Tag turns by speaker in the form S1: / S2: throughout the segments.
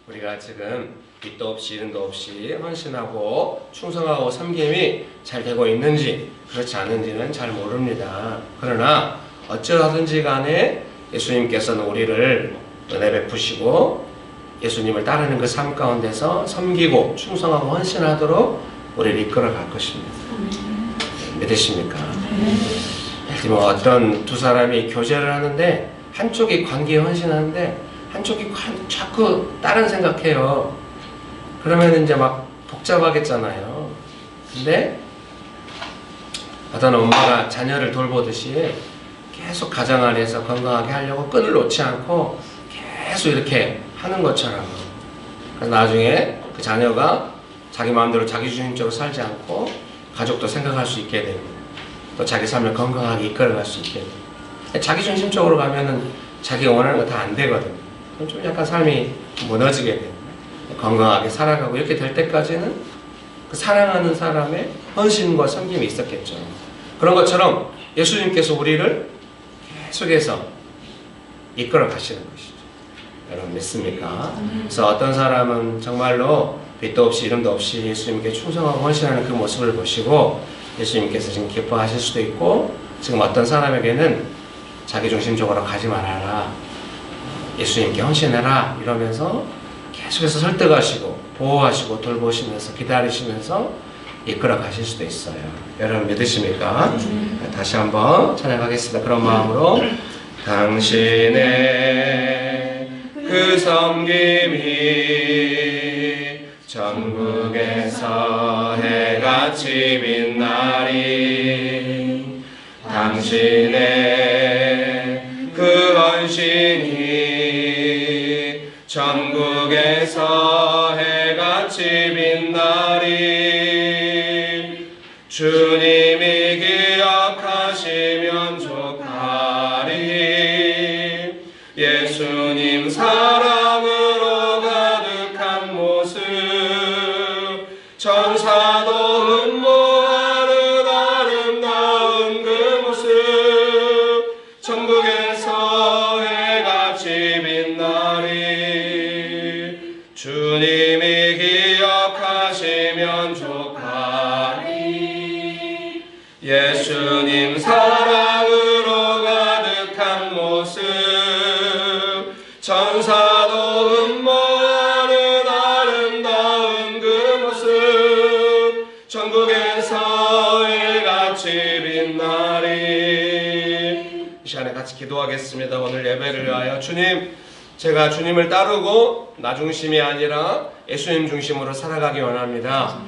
S1: 우리가 지금 빛도 없이 이름도 없이 헌신하고 충성하고 섬김이 잘 되고 있는지 그렇지 않은지는 잘 모릅니다. 그러나 어찌하든지 간에 예수님께서는 우리를 은혜 베푸시고 예수님을 따르는 그 삶 가운데서 섬기고 충성하고 헌신하도록 우리를 이끌어 갈 것입니다. 믿으십니까? 예를 들면 어떤 두 사람이 교제를 하는데 한쪽이 관계에 헌신하는데 한쪽이 자꾸 다른 생각해요. 그러면 이제 막 복잡하겠잖아요. 근데 어떤 엄마가 자녀를 돌보듯이 계속 가정 안에서 건강하게 하려고 끈을 놓지 않고 계속 이렇게 하는 것처럼, 그래서 나중에 그 자녀가 자기 마음대로 자기중심적으로 살지 않고 가족도 생각할 수 있게 되고 또 자기 삶을 건강하게 이끌어갈 수 있게 되고, 자기중심적으로 가면은 자기가 원하는 거 다 안 되거든요. 그럼 좀 약간 삶이 무너지게 돼요. 건강하게 살아가고 이렇게 될 때까지는 그 사랑하는 사람의 헌신과 섬김이 있었겠죠. 그런 것처럼 예수님께서 우리를 계속해서 이끌어 가시는 것이죠. 여러분 믿습니까? 그래서 어떤 사람은 정말로 빛도 없이 이름도 없이 예수님께 충성하고 헌신하는 그 모습을 보시고 예수님께서 지금 기뻐하실 수도 있고, 지금 어떤 사람에게는 자기중심적으로 가지 말아라, 예수님께 헌신해라 이러면서 계속해서 설득하시고 보호하시고 돌보시면서 기다리시면서 이끌어 가실 수도 있어요. 여러분 믿으십니까? 다시 한번 찬양하겠습니다. 그런 마음으로 당신의 그 섬김이 전국에서 해같이 빛나리, 당신의 그 헌신이 전국에서 해같이 빛나리, 주님이 기억하시면 좋하리, 예수님 사랑으로 가득한 모습, 천사도 흠모하는 아름다운 그 모습, 천국에서 해같이 빛나리, 주님이 기억하시면 좋하리, 예수님 사랑으로 가득한 모습, 천사도 흠모하는 아름다운 그 모습, 천국에서 해같이 빛나리. 이 시간에 같이 기도하겠습니다. 오늘 예배를 위하여 주님, 제가 주님을 따르고 나 중심이 아니라 예수님 중심으로 살아가기 원합니다.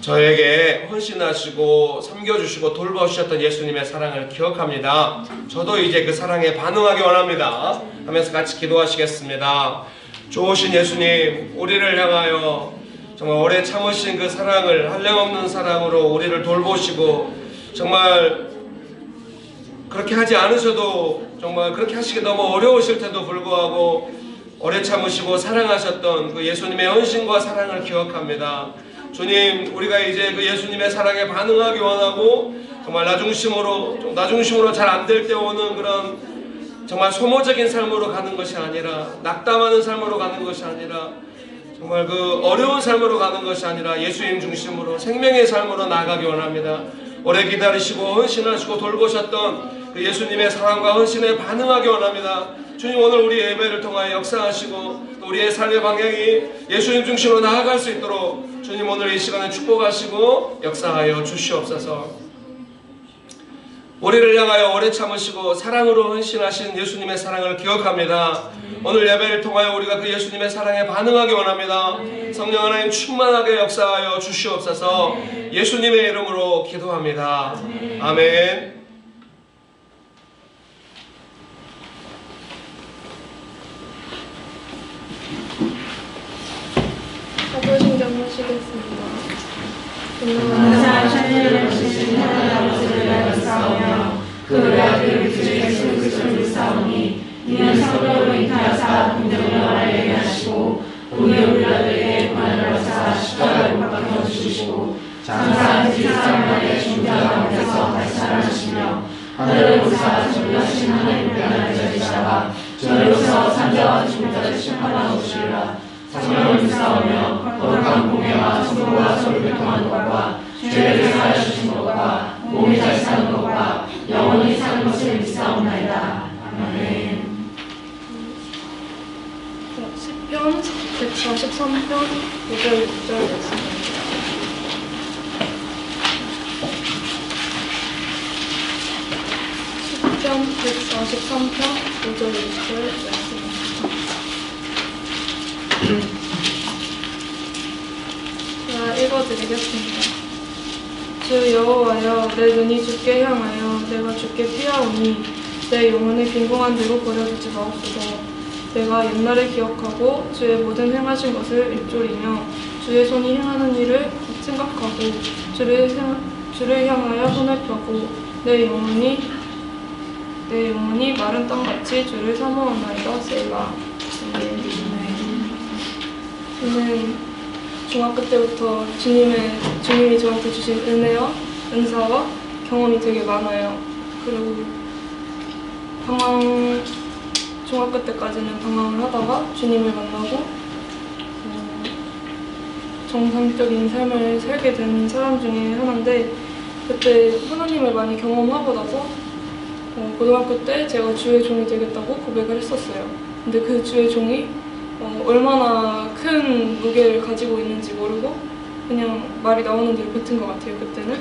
S1: 저에게 헌신하시고 섬겨주시고 돌보셨던 예수님의 사랑을 기억합니다. 저도 이제 그 사랑에 반응하기 원합니다 하면서 같이 기도하시겠습니다. 좋으신 예수님, 우리를 향하여 정말 오래 참으신 그 사랑을, 한량없는 사랑으로 우리를 돌보시고, 정말 그렇게 하지 않으셔도, 정말 그렇게 하시기 너무 어려우실 때도 불구하고 오래 참으시고 사랑하셨던 그 예수님의 헌신과 사랑을 기억합니다. 주님, 우리가 이제 그 예수님의 사랑에 반응하기 원하고, 정말 나 중심으로 잘 안 될 때 오는 그런 정말 소모적인 삶으로 가는 것이 아니라, 낙담하는 삶으로 가는 것이 아니라, 정말 그 어려운 삶으로 가는 것이 아니라 예수님 중심으로 생명의 삶으로 나아가기 원합니다. 오래 기다리시고 헌신하시고 돌보셨던 그 예수님의 사랑과 헌신에 반응하기 원합니다. 주님, 오늘 우리 예배를 통하여 역사하시고 또 우리의 삶의 방향이 예수님 중심으로 나아갈 수 있도록 주님 오늘 이 시간에 축복하시고 역사하여 주시옵소서. 우리를 향하여 오래 참으시고 사랑으로 헌신하신 예수님의 사랑을 기억합니다. 오늘 예배를 통하여 우리가 그 예수님의 사랑에 반응하기 원합니다. 성령 하나님 충만하게 역사하여 주시옵소서. 예수님의 이름으로 기도합니다. 아멘.
S2: 사도신경 하시겠습니다.
S3: 은사하신 주신 하나님 아버지를 감사하며 그 외아들 우리 주 예수 그리스도를 믿사오니, 이는 성령으로 인하여서 공정을 알게 하시고 우리 우리들에게 구원을 하사 십자가에 못 박혀 주시고 장사한 지 3만의 중자 가운데서 다시 살아나시며 하늘을 보사 존귀하신 하나님께 앉아 계시다가 저희로서 산자와 죽은 자를 심판하러 오시리라. 성령을 싸우며 거룩한 공예와 성도와 서로 교통하는 것과 죄를 사하여 주신 것과 몸이 다시 사는 것과 영원히 사는 것을 믿사옵나이다. 아멘.
S2: 시편 143편 5절 6절 말씀입니다. 시편 143편 5절 6절 말씀입니다. 자, 읽어드리겠습니다. 주 여호와여, 내 눈이 주께 향하여 내가 주께 피하오니 내 영혼을 빈궁한 대로 버려두지 마옵소서. 내가 옛날에 기억하고 주의 모든 행하신 것을 일조리며 주의 손이 행하는 일을 생각하고 주를 향하여 손을 펴고 내 영혼이 마른 땅같이 주를 사모하나이다. 셀라. 저는 중학교 때부터 주님이 저한테 주신 은혜와 은사와 경험이 되게 많아요. 그리고 중학교 때까지는 방황을 하다가 주님을 만나고 정상적인 삶을 살게 된 사람 중에 하나인데, 그때 하나님을 많이 경험하고 나서 고등학교 때 제가 주의 종이 되겠다고 고백을 했었어요. 근데 그 주의 종이 얼마나 큰 무게를 가지고 있는지 모르고 그냥 말이 나오는 대로 뱉은 것 같아요, 그때는.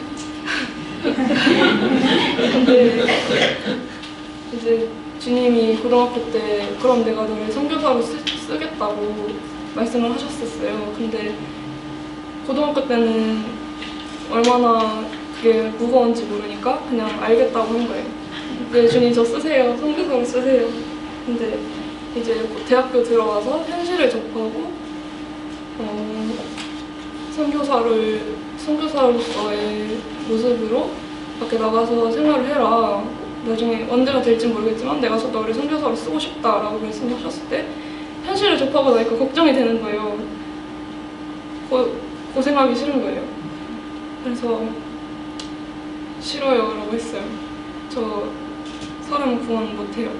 S2: 근데 이제 주님이 고등학교 때 그럼 내가 너를 선교사로 쓰겠다고 말씀을 하셨었어요. 근데 고등학교 때는 얼마나 그게 무거운지 모르니까 그냥 알겠다고 한 거예요. 네, 주님 저 쓰세요. 선교사로 쓰세요. 근데 이제 대학교 들어와서 현실을 접하고 선교사로서의 모습으로 밖에 나가서 생활을 해라. 나중에 언제가 될진 모르겠지만 내가 너를 선교사로 쓰고 싶다라고 말씀하셨을 때 현실을 접하고 나니까 걱정이 되는 거예요. 고생하기 싫은 거예요. 그래서 싫어요 라고 했어요. 저 사람 구원 못해요.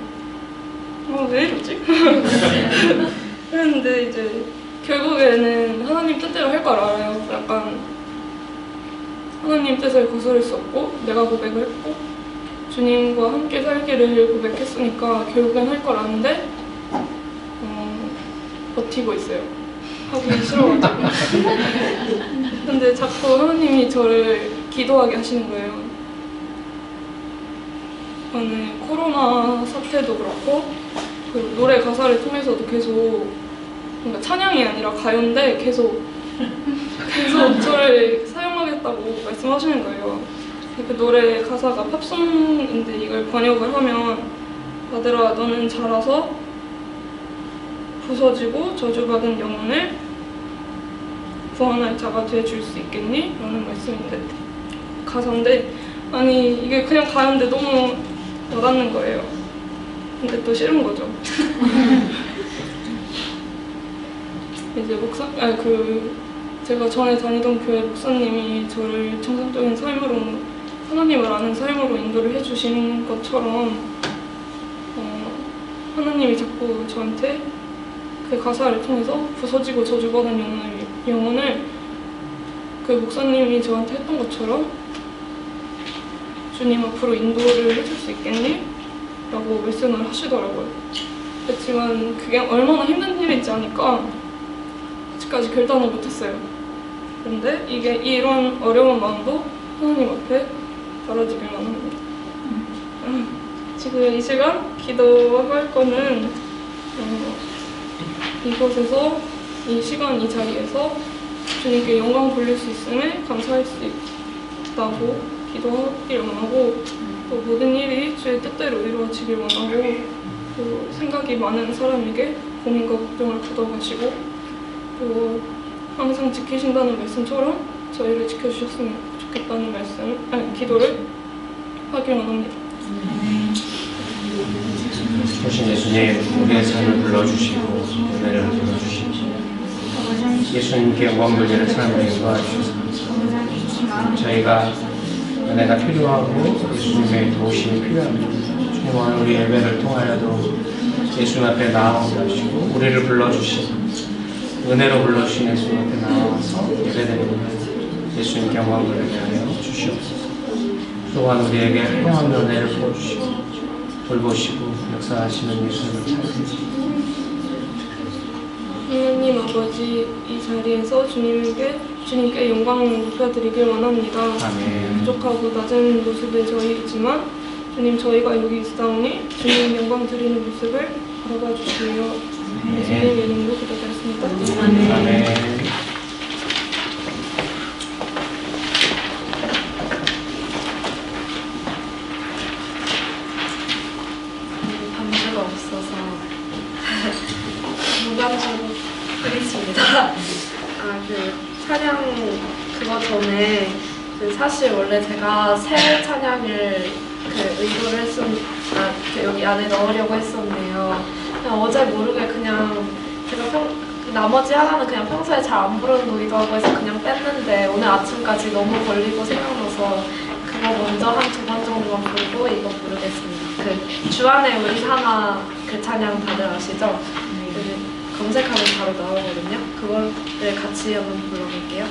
S2: 왜 이러지? 그랬는데 이제 결국에는 하나님 뜻대로 할 걸 알아요. 약간 하나님 뜻을 거스를 수 없고 내가 고백을 했고 주님과 함께 살기를 고백했으니까 결국엔 할 걸 아는데 버티고 있어요. 하기 싫어가지고. 근데 자꾸 하나님이 저를 기도하게 하시는 거예요. 저는 코로나 사태도 그렇고 그 노래 가사를 통해서도 계속 뭔가 찬양이 아니라 가요인데 계속 저를 사용하겠다고 말씀하시는 거예요. 그 노래 가사가 팝송인데 이걸 번역을 하면 아들아 너는 자라서 부서지고 저주받은 영혼을 구원할 자가 되어줄 수 있겠니? 라는 말씀인데 가사인데 아니 이게 그냥 가요인데 너무 와닿는 거예요. 근데 또 싫은 거죠. 이제 제가 전에 다니던 교회 목사님이 저를 정상적인 삶으로 하나님을 아는 삶으로 인도를 해주신 것처럼 하나님이 자꾸 저한테 그 가사를 통해서 부서지고 저주받은 영혼을 그 목사님이 저한테 했던 것처럼 주님 앞으로 인도를 해줄 수 있겠니? 라고 말씀을 하시더라고요. 그렇지만 그게 얼마나 힘든 일인지 아니까 아직까지 결단을 못했어요. 그런데 이런 어려운 마음도 하나님 앞에 달아지길 원합니다. 지금 이 시간 기도할 거는 이곳에서 이 시간 이 자리에서 주님께 영광 돌릴 수 있음에 감사할 수 있다고 기도하길 원하고 또 모든 일이 주의 뜻대로 이루어지길 원하고 또 생각이 많은 사람에게 고민과 걱정을 가져가시고 또 항상 지키신다는 말씀처럼 저희를 지켜주셨으면 좋겠다는 기도를 하길 원합니다.
S1: 오신 예수님, 우리의 삶을 불러주시고 은혜를 불러주시고 예수님께 영광 돌리는 삶을 인도하시옵소서. 저희가 은혜가 필요하고 예수님의 도우심이 필요합니다. 주님 오늘 우리 예배를 통하여도 예수님 앞에 나아오게 하시고 우리를 불러주시고 은혜로 불러주신 예수 앞에 나와서 예배드립니다. 예수님께 영광 돌리게 하여 주시옵소서. 또한 우리에게 평안의 은혜를 부어주시고 돌보시고 역사하시는 예수님을 찬양합니다.
S2: 하나님 아버지, 이 자리에서 주님께 영광을 높여드리길 원합니다.
S1: 아멘.
S2: 부족하고 낮은 모습의 저희이지만 주님, 저희가 여기 있사오니 주님 영광 드리는 모습을 바라봐 주시며 예수님 이름으로 기도드렸습니다.
S1: 아멘.
S3: 반주가 없어서 무반주로 드리겠습니다. 찬양 그거 전에 사실 원래 제가 새 찬양을 의도를 여기 안에 넣으려고 했었는데요. 그냥 어제 모르게 그냥 제가 나머지 하나는 그냥 평소에 잘 안 부르는 노기도 하고 해서 그냥 뺐는데 오늘 아침까지 너무 걸리고 생각나서 그거 먼저 한 2번 정도만 부르고 이거 부르겠습니다. 주안에 우리 하나 찬양 다들 아시죠? 검색하면 바로 나오거든요. 그거를 같이 한번 불러볼게요.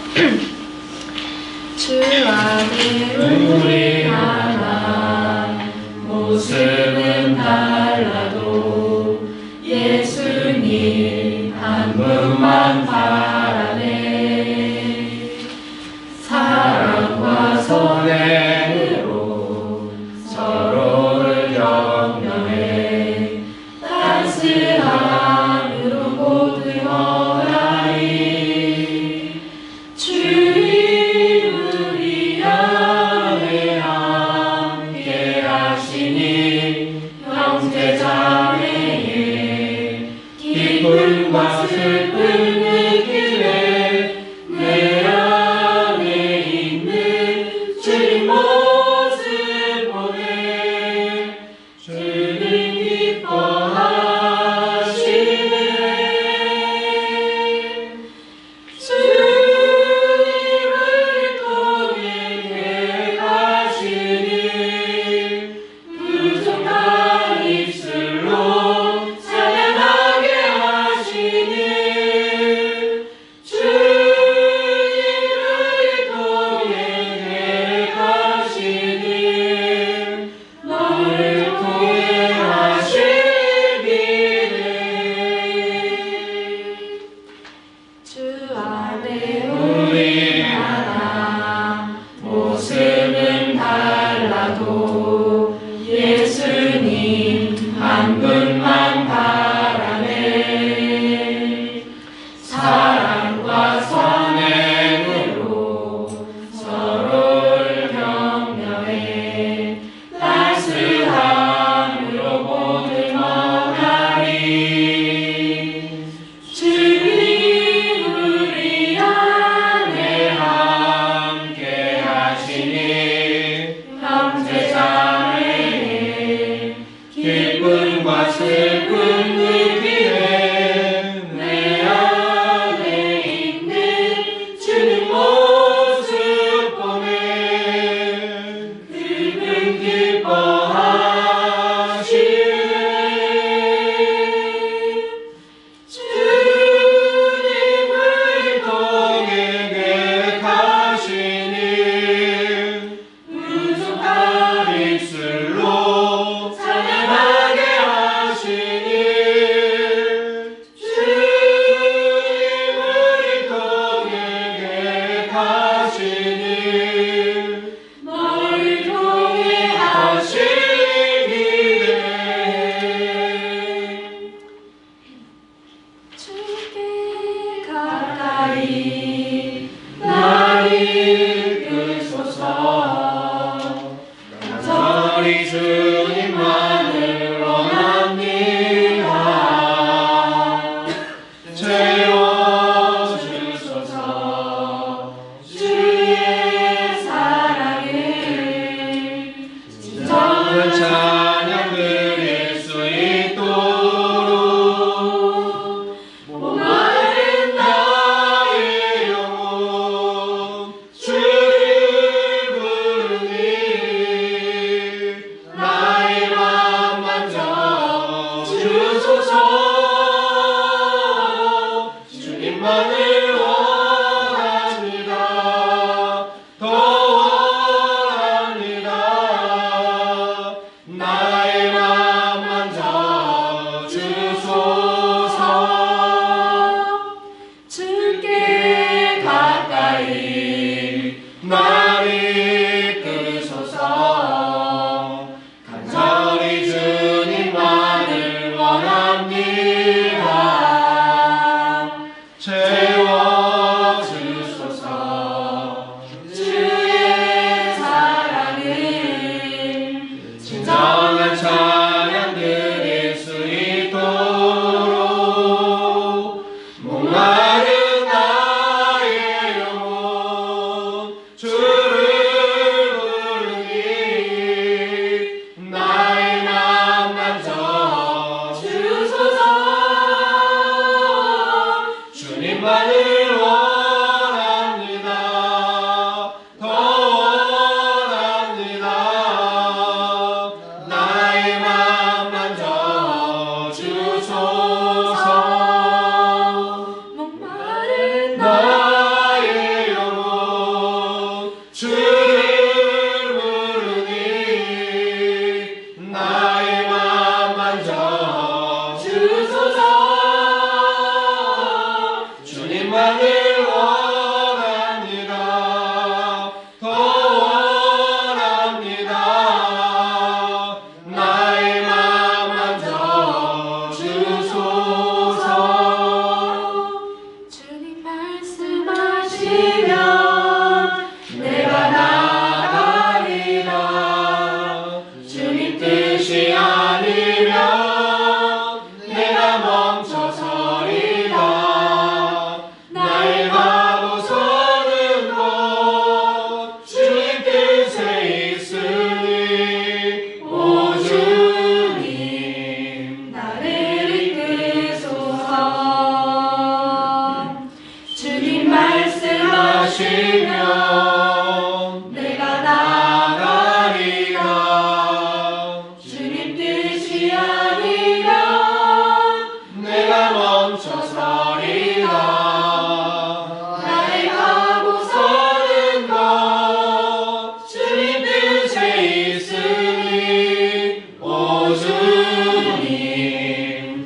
S3: 주 안에 우리 하나 모습은 달라도 예수님 한 분만 바라네. 사랑과 선행으로 서로를 격려해 따스함으로 모두어라이. 주님 우리 안에 함께 하시니 형제자매의 기쁨과 슬픔 느끼네. 내 안에 있는 주님 모습 보네. 주님 기뻐하시네. 주님을 통해 가시니 부족한 입술로 찬양하게 하시니. 주님을 통해 가시니 너를 통해 하시기를. 주 안에 우리 하나 모습은 달라도 예수님 한 분만 바라네. 사랑과 선행으로 서로를 격려해 따스함으로 모두 먹으리. 주님 우리 안에 함께 하시니 형제자매의 기쁨과 슬픔 느끼네. 내 안에 있는 주님 모습 보네. 그분 기뻐하시네. 주님을 통해 가시니 부족한 입술로 찬양하게 하시니. 주님을 통해 가시니 너를 통해 하시기를. 주께 가까이 날 이끄소서. 간절히 주님만을 원합니다. 채워주소서. 주의 사랑을 진정한 찬양 드릴 수 있도록 목마른 나의 영혼 주를 부르니. 나의 맘 만져 주소서. 주님만
S1: 나의 맘 만져주소서.
S3: 주께 가까이
S1: 나를 이끄소서. 간절히 주님만을 원합니다. 채워주소서.
S3: 주의 사랑을
S1: 진정한 찬양 드릴 수 있도록 목마른 나의 영혼 주를 부르니 나의 맘 만져주소서. 주님만을 원합니다. 더 원합니다. 나의 맘 만져주소서.
S3: 목마른
S1: 나의 영혼 주를 부르니 나의 맘 만져주소서. 주님만을 원합니다. 더 원합니다. 나의 맘 만져주소서.
S3: 주님 말씀하시면 내가 나가리라.
S1: 주님 뜻이 아니면 내가 멈춰서리라. 나의 가고 서는 곳 주님 뜻에 있으니 오 주님
S3: 나를 이끄소서. 주님 말씀하시면
S1: 내가 나가리라.
S3: 주님 뜻이 아니면
S1: 내가 멈춰서리라.
S3: 나의 가고
S1: 서는 것 주님 뜻에 있으니 오 주님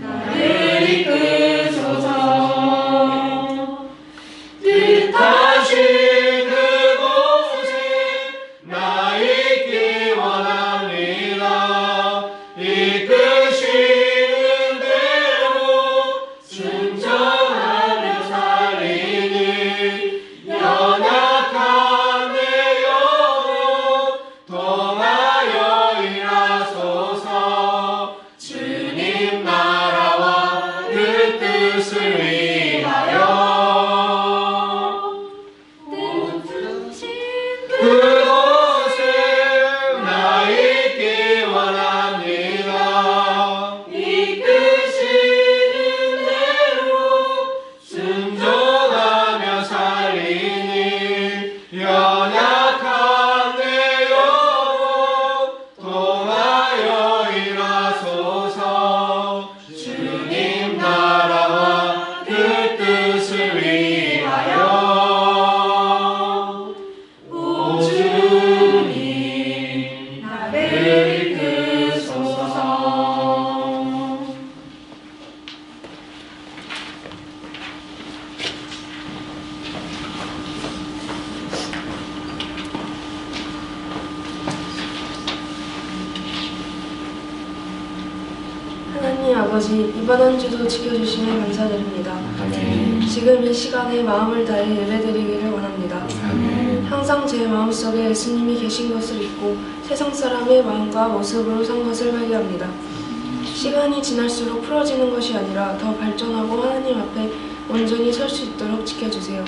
S3: 나를 이끄소서.
S1: 뜻하신 그곳에 나 있기 원합니다. 이끄시는 대로 순종하며 살리니 연약한 내 영혼 통하여 일하소서. 주님 나라와 그 뜻을 위하여 그곳에 나 있기 원합니다. 이끄시는 대로 순종하며 살리니 연약한 내 영혼 통하여 일하소서. 주님 나라와 그 뜻을 위하여 오 주님
S3: 나를 이끄소서.
S4: 하나님 아버지, 이번 한 주도 지켜주시며 감사드립니다. 지금 이 시간에 마음을 다해 예배드리기를 원합니다. 항상 제 마음속에 예수님이 계신 것을 믿고 세상 사람의 마음과 모습으로 산 것을 발견합니다. 시간이 지날수록 풀어지는 것이 아니라 더 발전하고 하나님 앞에 온전히 설 수 있도록 지켜주세요.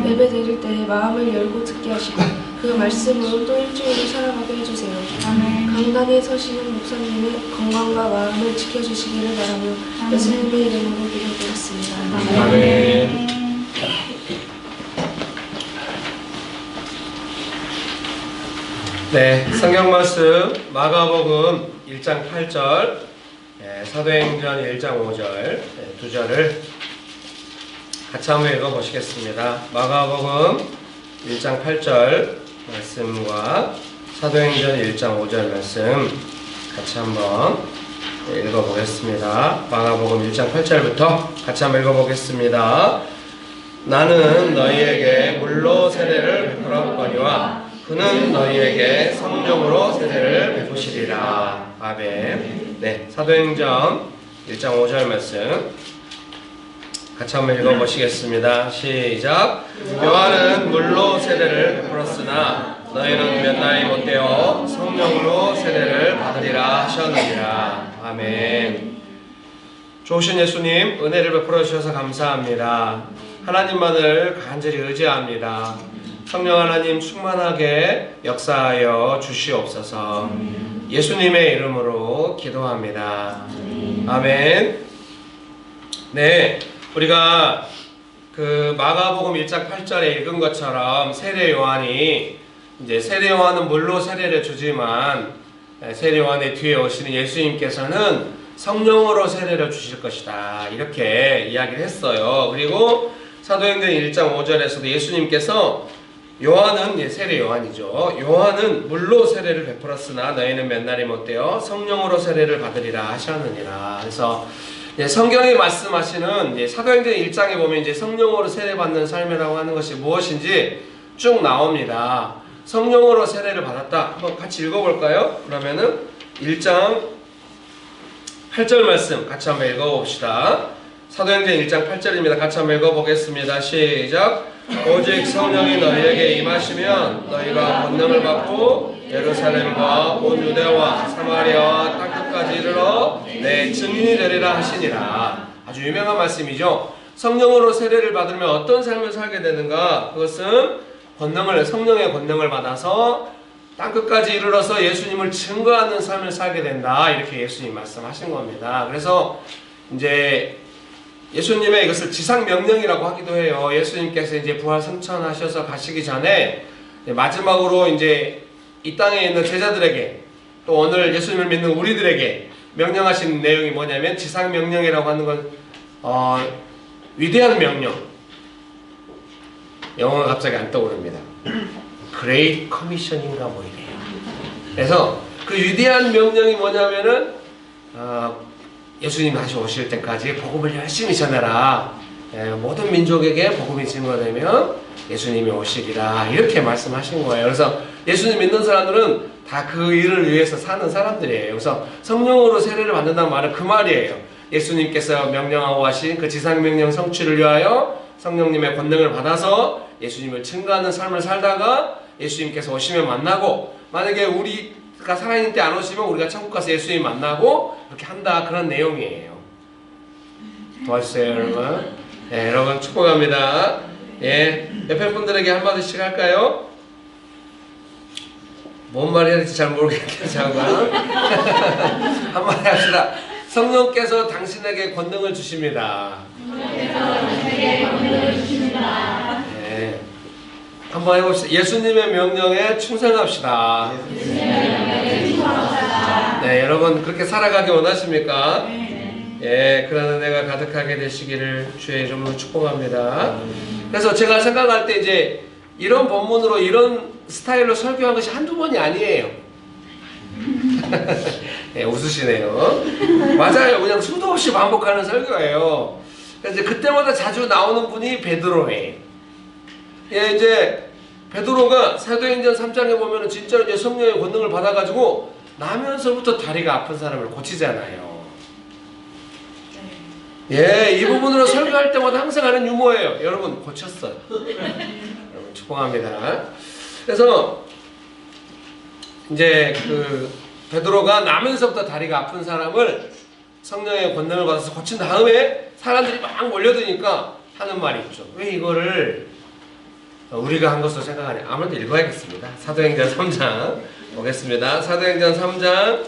S4: 예배 드릴 때 마음을 열고 듣게 하시고 그 말씀으로 또 일주일을 살아가게 해주세요. 강단에 서시는 목사님의 건강과 마음을 지켜주시기를 바라며 예수님의 이름으로 기도드렸습니다.
S1: 아멘. 네, 성경 말씀 마가복음 1장 8절, 사도행전 1장 5절 두 절을 같이 한번 읽어보시겠습니다. 마가복음 1장 8절 말씀과 사도행전 1장 5절 말씀 같이 한번 읽어보겠습니다. 마가복음 1장 8절부터 같이 한번 읽어보겠습니다. 나는 너희에게 물로 세례를 베풀었거니와 그는 너희에게 성령으로 세례를 베푸시리라. 아멘. 네, 사도행전 1장 5절 말씀 같이 한번 읽어보시겠습니다. 시작. 요한은 물로 세례를 베풀었으나 너희는 몇 날이 못되어 성령으로 세례를 받으리라 하셨느니라. 아멘. 좋으신 예수님, 은혜를 베풀어 주셔서 감사합니다. 하나님만을 간절히 의지합니다. 성령 하나님 충만하게 역사하여 주시옵소서. 예수님의 이름으로 기도합니다. 아멘. 네, 우리가 그 마가복음 1장 8절에 읽은 것처럼 세례 요한이 이제 세례 요한은 물로 세례를 주지만 세례 요한의 뒤에 오시는 예수님께서는 성령으로 세례를 주실 것이다. 이렇게 이야기를 했어요. 그리고 사도행전 1장 5절에서도 예수님께서 요한은 세례 요한이죠. 요한은 물로 세례를 베풀었으나 너희는 몇 날이 못되어 성령으로 세례를 받으리라 하셨느니라. 그래서 성경이 말씀하시는 사도행전 1장에 보면 이제 성령으로 세례받는 삶이라고 하는 것이 무엇인지 쭉 나옵니다. 성령으로 세례를 받았다. 한번 같이 읽어볼까요? 그러면은 1장 8절 말씀 같이 한번 읽어봅시다. 사도행전 1장 8절입니다. 같이 한번 읽어보겠습니다. 시작. 오직 성령이 너희에게 임하시면 너희가 권능을 받고 예루살렘과 온 유대와 사마리아와 땅끝까지 이르러 내 증인이 되리라 하시니라. 아주 유명한 말씀이죠. 성령으로 세례를 받으면 어떤 삶을 살게 되는가? 그것은 성령의 권능을 받아서 땅끝까지 이르러서 예수님을 증거하는 삶을 살게 된다. 이렇게 예수님 말씀하신 겁니다. 그래서 이제 예수님의 이것을 지상명령이라고 하기도 해요. 예수님께서 이제 부활 승천하셔서 가시기 전에 마지막으로 이제 이 땅에 있는 제자들에게 또 오늘 예수님을 믿는 우리들에게 명령하신 내용이 뭐냐면 지상명령이라고 하는 건 위대한 명령. 영어가 갑자기 안 떠오릅니다. Great Commission인가 뭐 이래요. 그래서 그 위대한 명령이 뭐냐면은 예수님 다시 오실 때까지 복음을 열심히 전해라. 모든 민족에게 복음이 증거되면 예수님이 오시리라. 이렇게 말씀하신 거예요. 그래서 예수님 믿는 사람들은 다 그 일을 위해서 사는 사람들이에요. 그래서 성령으로 세례를 받는다는 말은 그 말이에요. 예수님께서 명령하고 하신 그 지상명령 성취를 위하여 성령님의 권능을 받아서 예수님을 증거하는 삶을 살다가 예수님께서 오시면 만나고, 만약에 우리가 살아있는 때 안 오시면 우리가 천국 가서 예수님 만나고 그렇게 한다. 그런 내용이에요. 도와주세요 여러분. 네, 여러분 축복합니다. 예, 옆에 분들에게 한마디씩 할까요? 뭔 말이 해야 될지 잘 모르겠네요. 잠깐 한마디 합시다. 성령께서 당신에게 권능을 주십니다. 네, 한번 해봅시다. 예수님의 명령에 충성합시다. 네, 여러분 그렇게 살아가기 원하십니까? 예, 그런 은혜가 가득하게 되시기를 주의 이름으로 축복합니다. 그래서 제가 생각할 때 이제 이런 본문으로 이런 스타일로 설교한 것이 한두 번이 아니에요. 네, 웃으시네요. 맞아요. 그냥 수도 없이 반복하는 설교예요. 이제 그때마다 자주 나오는 분이 베드로예요. 예, 이제 베드로가 사도행전 3장에 보면은 진짜로 이제 성령의 권능을 받아가지고 나면서부터 다리가 아픈 사람을 고치잖아요. 예, 이 부분으로 설교할 때마다 항상 하는 유머예요. 여러분 고쳤어요. 여러분 축복합니다. 그래서 이제 그 베드로가 나면서부터 다리가 아픈 사람을 성령의 권능을 받아서 고친 다음에 사람들이 막 몰려드니까 하는 말이 있죠. 왜 이거를 우리가 한 것으로 생각하냐. 아무래도 읽어야겠습니다. 사도행전 3장 보겠습니다. 사도행전 3장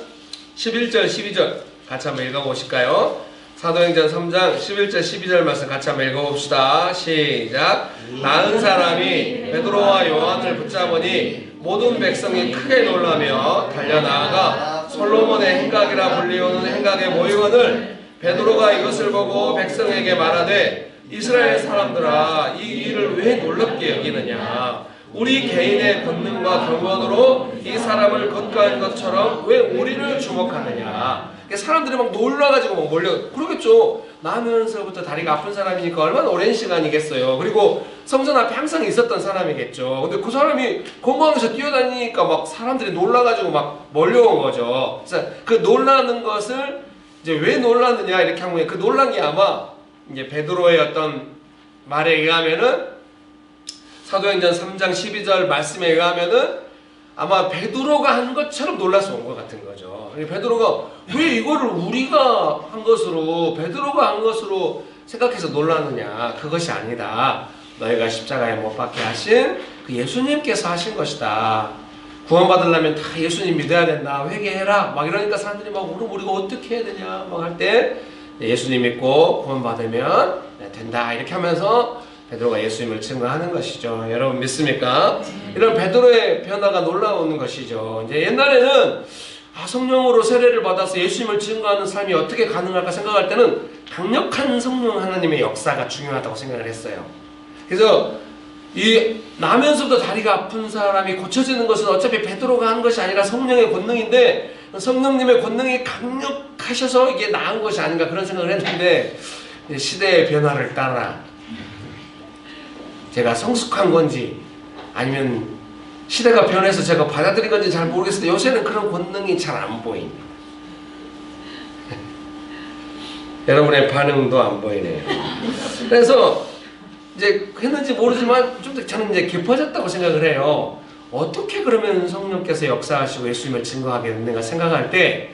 S1: 11절 12절 같이 한번 읽어보실까요? 사도행전 3장 11절 12절 말씀 같이 한번 읽어봅시다. 시작. 나은 사람이 베드로와 요한을 붙잡으니 모든 백성이 크게 놀라며 달려나아가 솔로몬의 행각이라 불리우는 행각에 모이거늘 베드로가 이것을 보고 백성에게 말하되 이스라엘 사람들아 이 일을 왜 놀랍게 여기느냐. 우리 개인의 본능과 경건으로 이 사람을 겉가한 것처럼 왜 우리를 주목하느냐. 사람들이 막 놀라가지고 막 몰려 그러겠죠. 나면서부터 다리가 아픈 사람이니까 얼마나 오랜 시간이겠어요. 그리고 성전 앞에 항상 있었던 사람이겠죠. 근데 그 사람이 공항에서 뛰어다니니까 막 사람들이 놀라가지고 막 몰려온 거죠. 그래서 그 놀라는 것을 이제 왜 놀라느냐 이렇게 하면 그 놀란 게 아마 이제 베드로의 어떤 말에 의하면은 사도행전 3장 12절 말씀에 의하면은 아마 베드로가 한 것처럼 놀라서 온 것 같은 거죠. 베드로가 왜 이거를 우리가 한 것으로 베드로가 한 것으로 생각해서 놀라느냐. 그것이 아니다. 너희가 십자가에 못 박게 하신 그 예수님께서 하신 것이다. 구원받으려면 다 예수님 믿어야 된다. 회개해라. 막 이러니까 사람들이 막 그럼 우리가 어떻게 해야 되냐 막 할 때 예수님 믿고 구원받으면 된다. 이렇게 하면서 베드로가 예수님을 증거하는 것이죠. 여러분 믿습니까? 이런 베드로의 변화가 놀라운 것이죠. 이제 옛날에는 성령으로 세례를 받아서 예수님을 증거하는 삶이 어떻게 가능할까 생각할 때는 강력한 성령 하나님의 역사가 중요하다고 생각을 했어요. 그래서 이 나면서부터 다리가 아픈 사람이 고쳐지는 것은 어차피 베드로가 한 것이 아니라 성령의 권능인데 성령님의 권능이 강력하셔서 이게 나은 것이 아닌가 그런 생각을 했는데 시대의 변화를 따라 제가 성숙한 건지 아니면 시대가 변해서 제가 받아들인 건지 잘 모르겠어요. 요새는 그런 권능이 잘 안 보입니다. 여러분의 반응도 안 보이네요. 그래서 이제 했는지 모르지만 좀 더 저는 이제 깊어졌다고 생각을 해요. 어떻게 그러면 성령께서 역사하시고 예수님을 증거하게 됐는가 생각할 때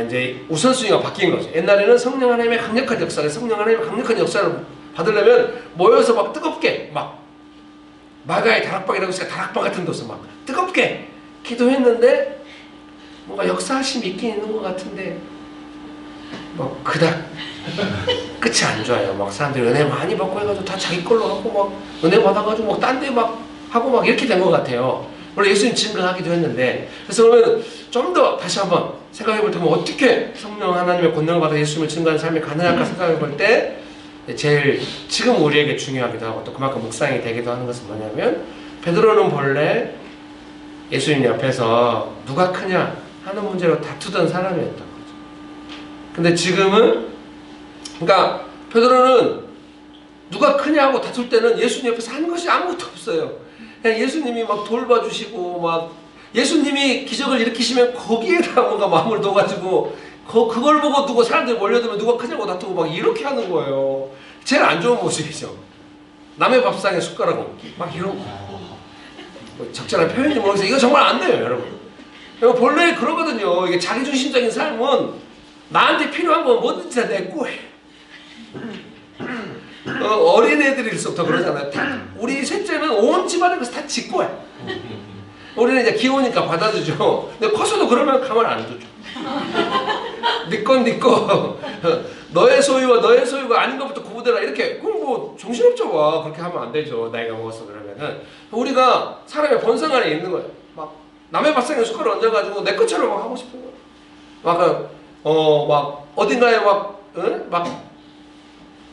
S1: 이제 우선순위가 바뀐 거죠. 옛날에는 성령 하나님의 강력한 역사, 성령 하나님의 강력한 역사를 받으려면 모여서 막 뜨겁게 막 마가의 다락방이라고 해서 다락방 같은 데서 막 뜨겁게 기도했는데 뭔가 역사하심이 있긴 있는 것 같은데 뭐 그닥 끝이 안 좋아요. 막 사람들이 은혜 많이 받고 해가지고 다 자기 걸로 하고 막 은혜 받아가지고 막 딴 데 막 하고 막 이렇게 된 것 같아요. 물론 예수님 증거하기도 했는데 그래서 그러면 좀 더 다시 한번 생각해 볼 때면 어떻게 성령 하나님의 권능을 받아 예수님을 증거하는 삶이 가능할까 생각해 볼 때 제일 지금 우리에게 중요하기도 하고 또 그만큼 묵상이 되기도 하는 것은 뭐냐면 베드로는 본래 예수님 옆에서 누가 크냐 하는 문제로 다투던 사람이었던 거죠. 근데 지금은 그러니까 베드로는 누가 크냐고 다툴 때는 예수님 옆에서 하는 것이 아무것도 없어요. 그냥 예수님이 막 돌봐주시고 막 예수님이 기적을 일으키시면 거기에다 뭔가 마음을 둬가지고 그걸 보고 누구 사람들이 몰려들면 누가 크냐고 다투고 막 이렇게 하는 거예요. 제일 안 좋은 모습이죠. 남의 밥상에 숟가락 얹기 막 이런 뭐 적절한 표현인지 모르겠어요. 이거 정말 안 돼요, 여러분. 본래 그러거든요. 이게 자기중심적인 삶은 나한테 필요한 건 뭐든지 다 내 거예요. 어린애들일수부터 그러잖아요. 다, 우리 셋째는 온 집안의 것을 다 지 거야. 우리는 이제 귀여우니까 받아주죠. 근데 커서도 그러면 가만 안 두죠. 네 건 네 거. 너의 소유와 너의 소유가 아닌 것부터 구분해라. 이렇게. 그럼 뭐 정신없죠. 와. 그렇게 하면 안 되죠. 나이가 먹어서 그러면은. 우리가 사람의 본성 안에 있는 거예요. 막 남의 밥상에 숟가락 얹어가지고 내 것처럼 막 하고 싶은 거예요. 막 어딘가에 막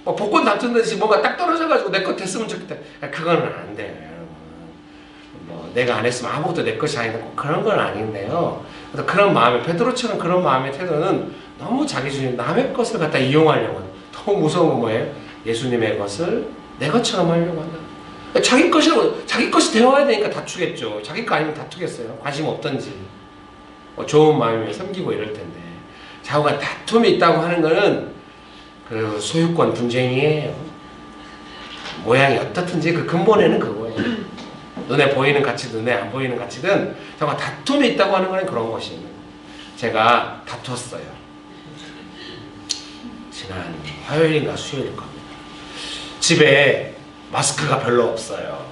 S1: 복권 당첨되듯이 뭔가 딱 떨어져가지고 내 것 됐으면 좋겠다. 그거는 안 돼요, 여러분. 뭐 내가 안 했으면 아무것도 내 것이 아닌데 그런 건 아닌데요. 그런 마음에 베드로처럼 그런 마음의 태도는 너무 자기주의, 남의 것을 갖다 이용하려고 하는 너무 무서운 건 뭐예요? 예수님의 것을 내 것처럼 하려고 한다. 자기 것이 되어야 되니까 다투겠죠. 자기 거 아니면 다투겠어요. 관심 없던지. 좋은 마음이면 섬기고 이럴 텐데. 자꾸가 다툼이 있다고 하는 거는 그 소유권 분쟁이에요. 모양이 어떻든지 그 근본에는 그거예요. 눈에 보이는 가치든 눈에 안 보이는 가치든 자꾸가 다툼이 있다고 하는 거는 그런 것이 있는 거예요. 제가 다투었어요. 지난 화요일인가 수요일일 겁니다. 집에 마스크가 별로 없어요.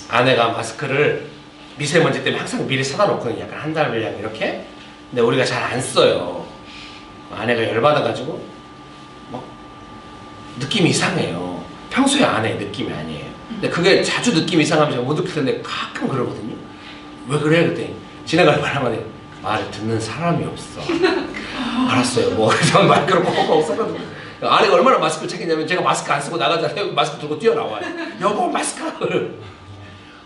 S1: 아내가 마스크를 미세먼지 때문에 항상 미리 사다 놓거든요. 약간 한 달 분량 이렇게. 근데 우리가 잘 안 써요. 아내가 열받아가지고 막 느낌이 이상해요. 평소에 아내의 느낌이 아니에요. 근데 그게 자주 느낌이 이상하면 제가 못 느낄 텐데 가끔 그러거든요. 왜 그래? 그랬더니 지나갈 바람에 말을 듣는 사람이 없어. 알았어요. 뭐 그런 마이크로 꼭 없어가지고 아내가 얼마나 마스크를 챙기냐면 제가 마스크 안 쓰고 나가잖아요. 마스크 들고 뛰어나와요. 여보 마스크를.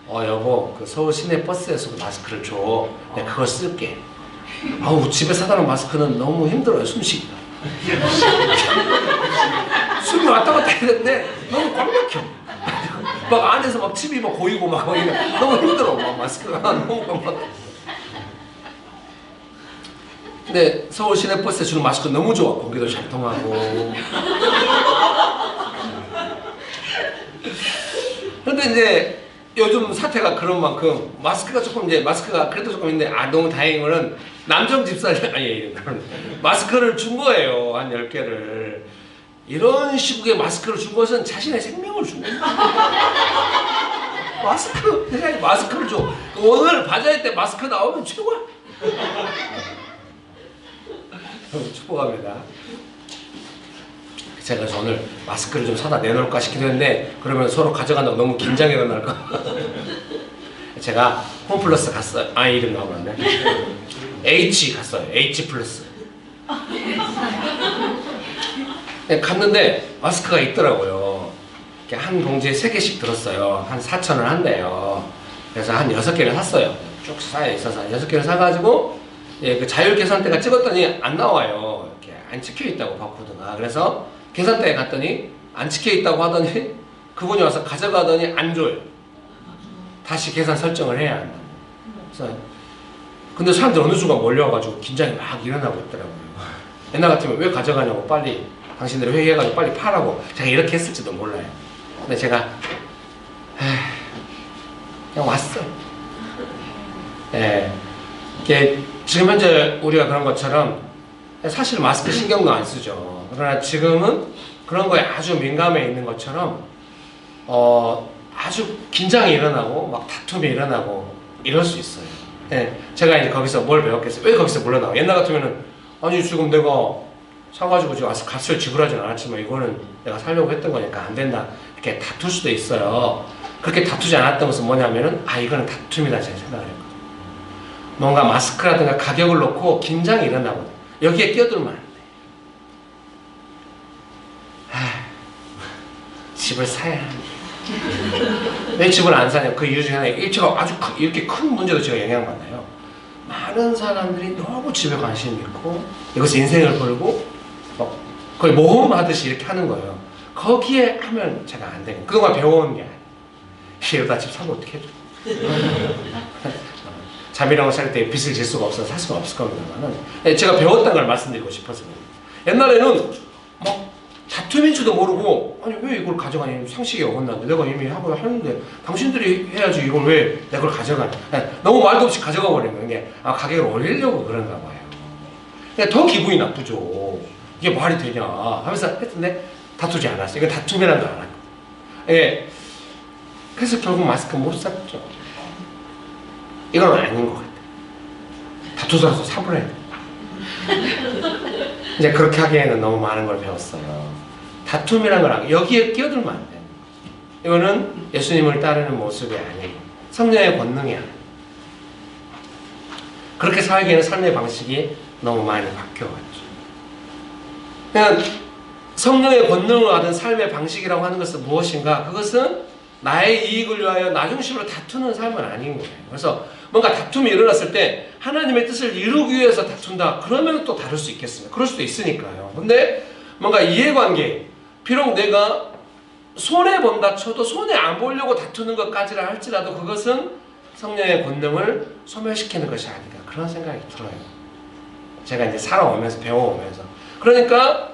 S1: 여보 그 서울 시내 버스에서 마스크를 줘. 내가 그걸 쓸게. 아우 집에 사다 놓은 마스크는 너무 힘들어요. 숨쉬기가. 숨이 왔다 갔다 했는데 너무 꽉 막혀. 막 안에서 막 침이 막 고이고 막 너무 힘들어. 막 마스크가 너무 꽉 막혀. 근데 서울 시내 버스에 주는 마스크 너무 좋아. 공기도 잘 통하고. 그런데 이제 요즘 사태가 그런 만큼 마스크가 그래도 조금 있는데 너무 다행인 거는 남정 집사님 마스크를 준 거예요. 한 10개를. 이런 시국에 마스크를 준 것은 자신의 생명을 준 거예요. 마스크를 줘. 오늘 바자회 때 마스크 나오면 최고야. 축복합니다. 제가 오늘 마스크를 좀 사다 내놓을까 싶기도 했는데 그러면 서로 가져간다고 너무 긴장이 일어날까. 제가 홈플러스 갔어요. 이름 나오는데 H 갔어요. H 플러스. 갔는데 마스크가 있더라고요. 이렇게 한 봉지에 3개씩 들었어요. 한 4,000원 한대요. 그래서 한 6개를 샀어요. 쭉 쌓여 있어서 6개를 사가지고 그 자율 계산대가 찍었더니 안 나와요. 이렇게 안 찍혀 있다고 바코드가. 그래서 계산대에 갔더니 안 찍혀 있다고 하더니 그분이 와서 가져가더니 안 줘요. 다시 계산 설정을 해야 한다. 그래서 근데 사람들 어느 순간 몰려와가지고 긴장이 막 일어나고 있더라고요. 옛날 같으면 왜 가져가냐고 빨리 당신들이 회의해가지고 빨리 파라고 제가 이렇게 했을지도 몰라요. 근데 제가 그냥 왔어요. 이게 지금 현재 우리가 그런 것처럼 사실 마스크 신경도 안 쓰죠. 그러나 지금은 그런 거에 아주 민감해 있는 것처럼 아주 긴장이 일어나고 막 다툼이 일어나고 이럴 수 있어요. 제가 이제 거기서 뭘 배웠겠어요? 왜 거기서 물러나와? 옛날 같으면은 아니 지금 내가 사가지고 지금 와서 값을 지불하지는 않았지만 이거는 내가 살려고 했던 거니까 안 된다 이렇게 다툴 수도 있어요. 그렇게 다투지 않았던 것은 뭐냐면은 이거는 다툼이다 제가 생각을 했거든요. 뭔가 마스크라든가 가격을 놓고 긴장이 일어나거든요. 여기에 끼어들면 안 돼. 집을 사야 하는데 왜 집을 안 사냐? 그 이유 중에 하나 제가 아주 이렇게 큰 문제도 제가 영향받아요. 많은 사람들이 너무 집에 관심이 있고 이것이 인생을 걸고 거의 모험하듯이 이렇게 하는 거예요. 거기에 하면 제가 안 되는 그동안 배워온 게 아니에요. 이러다 집 사면 어떻게 해줘? 자비랑을 살 때 빚을 질 수가 없어서 살 수가 없을 겁니다만 제가 배웠다는 걸 말씀드리고 싶어서 옛날에는 막 다툼인 줄도 모르고 아니 왜 이걸 가져가니 상식이 어긋나는데 내가 이미 하고 하는데 당신들이 해야지 이걸 왜 내 걸 가져가니 너무 말도 없이 가져가 버리는 게 가격을 올리려고 그런가 봐요. 근데 더 기분이 나쁘죠. 이게 말이 되냐 하면서 했는데 다투지 않았어요. 이거 다툼이라는 걸 알았거든요. 그래서 결국 마스크 못 샀죠. 이건 아닌 것 같아요. 다투더라도 사버려야 돼. 이제 그렇게 하기에는 너무 많은 걸 배웠어요. 다툼이란 걸 여기에 끼어들면 안 돼. 이거는 예수님을 따르는 모습이 아니고 성령의 권능이 아니에요. 그렇게 살기에는 삶의 방식이 너무 많이 바뀌어갔죠. 그냥 성령의 권능을 받은 삶의 방식이라고 하는 것은 무엇인가? 그것은 나의 이익을 위하여 나중심으로 다투는 삶은 아닌 거예요. 그래서 뭔가 다툼이 일어났을 때 하나님의 뜻을 이루기 위해서 다툰다. 그러면 또 다를 수 있겠습니다. 그럴 수도 있으니까요. 근데 뭔가 이해관계, 비록 내가 손해본다 쳐도 손해 안 보려고 다투는 것까지라 할지라도 그것은 성령의 권능을 소멸시키는 것이 아닌가 그런 생각이 들어요. 제가 이제 살아오면서 배워오면서 그러니까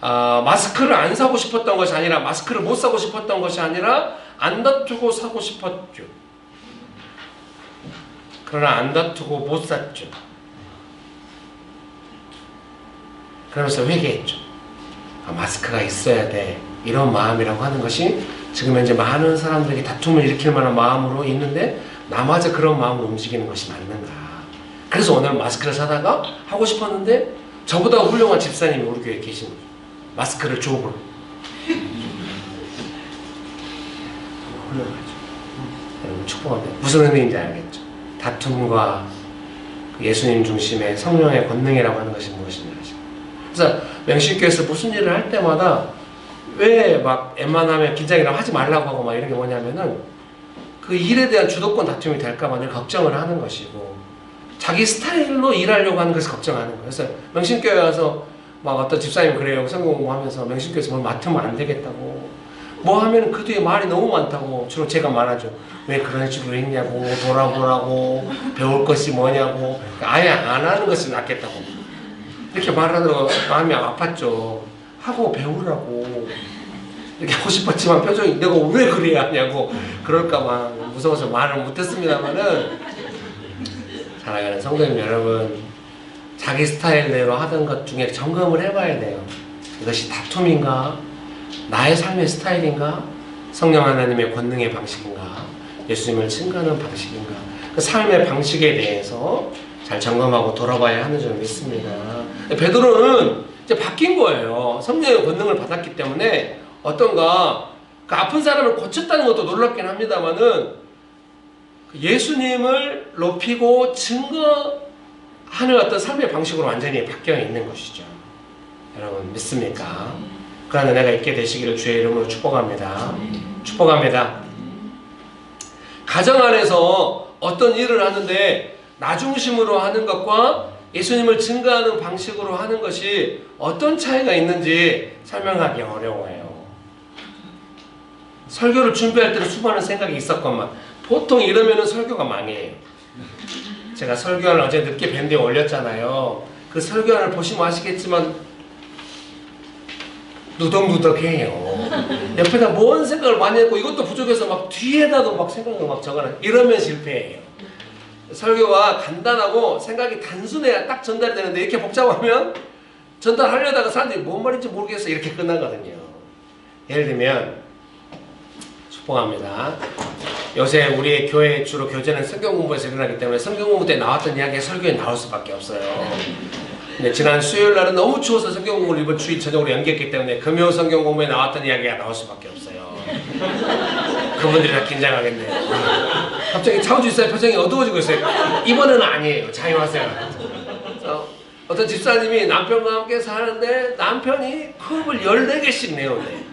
S1: 마스크를 안 사고 싶었던 것이 아니라 마스크를 못 사고 싶었던 것이 아니라 안 다투고 사고 싶었죠. 그러나 안 다투고 못 샀죠. 그러면서 회개했죠. 마스크가 있어야 돼. 이런 마음이라고 하는 것이 지금 현재 많은 사람들에게 다툼을 일으킬 만한 마음으로 있는데 나마저 그런 마음으로 움직이는 것이 맞는가. 그래서 오늘 마스크를 사다가 하고 싶었는데 저보다 훌륭한 집사님이 우리 교회에 계신 거예요. 마스크를 좁으로. 훌륭하죠. 여러분 축복합니다. 무슨 의미인지 알겠죠? 다툼과 예수님 중심의 성령의 권능이라고 하는 것이 무엇인지 아시죠? 그래서 명신교에서 무슨 일을 할 때마다 왜 막 웬만하면 긴장이라고 하지 말라고 하고 막 이런 게 뭐냐면은 그 일에 대한 주도권 다툼이 될까봐 늘 걱정을 하는 것이고 자기 스타일로 일하려고 하는 것을 걱정하는 거예요. 그래서 명신교회 와서 막 어떤 집사님 그래요. 성경 공부하면서 명신교회에서 뭘 맡으면 안 되겠다고. 뭐 하면 그 뒤에 말이 너무 많다고 주로 제가 말하죠. 왜 그런 식으로 했냐고, 돌아보라고, 배울 것이 뭐냐고, 아예 안 하는 것이 낫겠다고. 이렇게 말하더라고 마음이 아팠죠. 하고 배우라고. 이렇게 하고 싶었지만 표정이 내가 왜 그래야 하냐고 그럴까봐 무서워서 말을 못했습니다만은 사랑하는 성도님 여러분, 자기 스타일대로 하던 것 중에 점검을 해봐야 돼요. 이것이 다툼인가? 나의 삶의 스타일인가? 성령 하나님의 권능의 방식인가? 예수님을 증거하는 방식인가? 그 삶의 방식에 대해서 잘 점검하고 돌아봐야 하는 점이 있습니다. 베드로는 이제 바뀐 거예요. 성령의 권능을 받았기 때문에 어떤가 그 아픈 사람을 고쳤다는 것도 놀랍긴 합니다만은 예수님을 높이고 증거하는 어떤 삶의 방식으로 완전히 바뀌어 있는 것이죠. 여러분 믿습니까? 그러나 내가 있게 되시기를 주의 이름으로 축복합니다. 축복합니다. 가정 안에서 어떤 일을 하는데 나 중심으로 하는 것과 예수님을 증거하는 방식으로 하는 것이 어떤 차이가 있는지 설명하기 어려워요. 설교를 준비할 때는 수많은 생각이 있었건만 보통 이러면은 설교가 망해요. 제가 설교안을 어제 늦게 밴드에 올렸잖아요. 그 설교안을 보시면 아시겠지만 누덕누덕해요. 옆에다 뭔 생각을 많이 했고 이것도 부족해서 막 뒤에다도 막 생각을 막 적어놔. 이러면 실패해요. 설교가 간단하고 생각이 단순해야 딱 전달이 되는데 이렇게 복잡하면 전달하려다가 사람들이 뭔 말인지 모르겠어 이렇게 끝나거든요. 예를 들면 축복합니다. 요새 우리의 교회 주로 교제는 성경 공부에서 일어나기 때문에 성경 공부 때 나왔던 이야기가 설교에 나올 수밖에 없어요. 근데 지난 수요일 날은 너무 추워서 성경 공부를 이번 주일 저녁으로 연기했기 때문에 금요 성경 공부에 나왔던 이야기가 나올 수밖에 없어요. 그분들이 다 긴장하겠네요. 갑자기 차우주 집사의 표정이 어두워지고 있어요. 이번에는 아니에요. 자유하세요. 어떤 집사님이 남편과 함께 사는데 남편이 컵을 14개씩 내놓네요.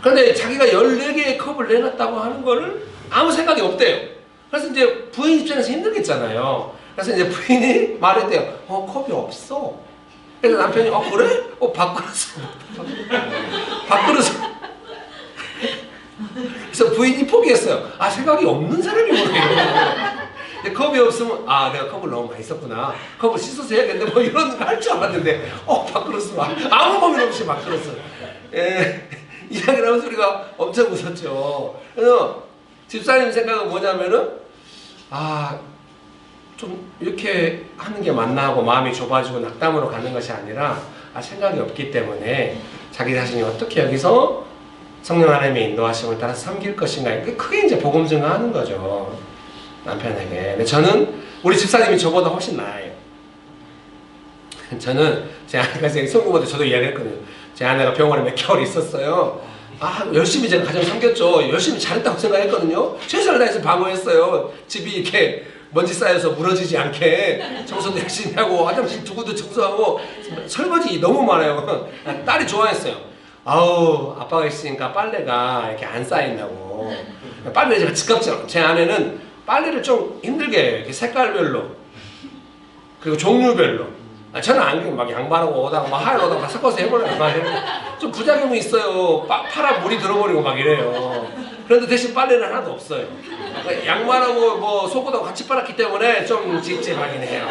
S1: 그런데 자기가 14개의 컵을 내놨다고 하는 거를 아무 생각이 없대요. 그래서 이제 부인 입장에서 힘들겠잖아요. 그래서 이제 부인이 말했대요. 컵이 없어. 그래서 남편이 그래? 밥그릇을 밥그릇을 그래서 부인이 포기했어요. 생각이 없는 사람이 뭐래요. 컵이 없으면 내가 컵을 너무 많이 썼구나. 컵을 씻어서 해야겠는데 뭐 이런 거 할 줄 알았는데 밥그릇을 아무 고민 없이 밥그릇을 이야기를 하면서 우리가 엄청 웃었죠. 그래서 집사님 생각은 뭐냐면은 좀 이렇게 하는 게 맞나 하고 마음이 좁아지고 낙담으로 가는 것이 아니라 생각이 없기 때문에 자기 자신이 어떻게 여기서 성령 하나님의 인도하심을 따라 섬길 것인가 크게 이제 복음 증거하는 거죠. 남편에게. 근데 저는 우리 집사님이 저보다 훨씬 나아요. 저는 제 아내가 성공할 때 저도 이야기했거든요. 제 아내가 병원에 몇 개월 있었어요. 열심히 제가 가정 섬겼죠. 열심히 잘했다고 생각했거든요. 최선을 다해서 방어했어요. 집이 이렇게 먼지 쌓여서 무너지지 않게 청소도 열심히 하고 화장실 두 군데 청소하고 설거지 너무 많아요. 딸이 좋아했어요. 아빠가 있으니까 빨래가 이렇게 안 쌓인다고. 빨래를 제가 직접 제 아내는 빨래를 좀 힘들게 해요. 이렇게 색깔별로 그리고 종류별로. 저는 안 그래요. 막 양반하고 오다가 막 하얀 오다가 섞어서 해보려고 막 좀 부작용이 있어요. 파라 물이 들어버리고 막 이래요. 그런데 대신 빨래는 하나도 없어요. 양말하고 뭐 속옷하고 같이 빨았기 때문에 좀 찝찝하긴 해요.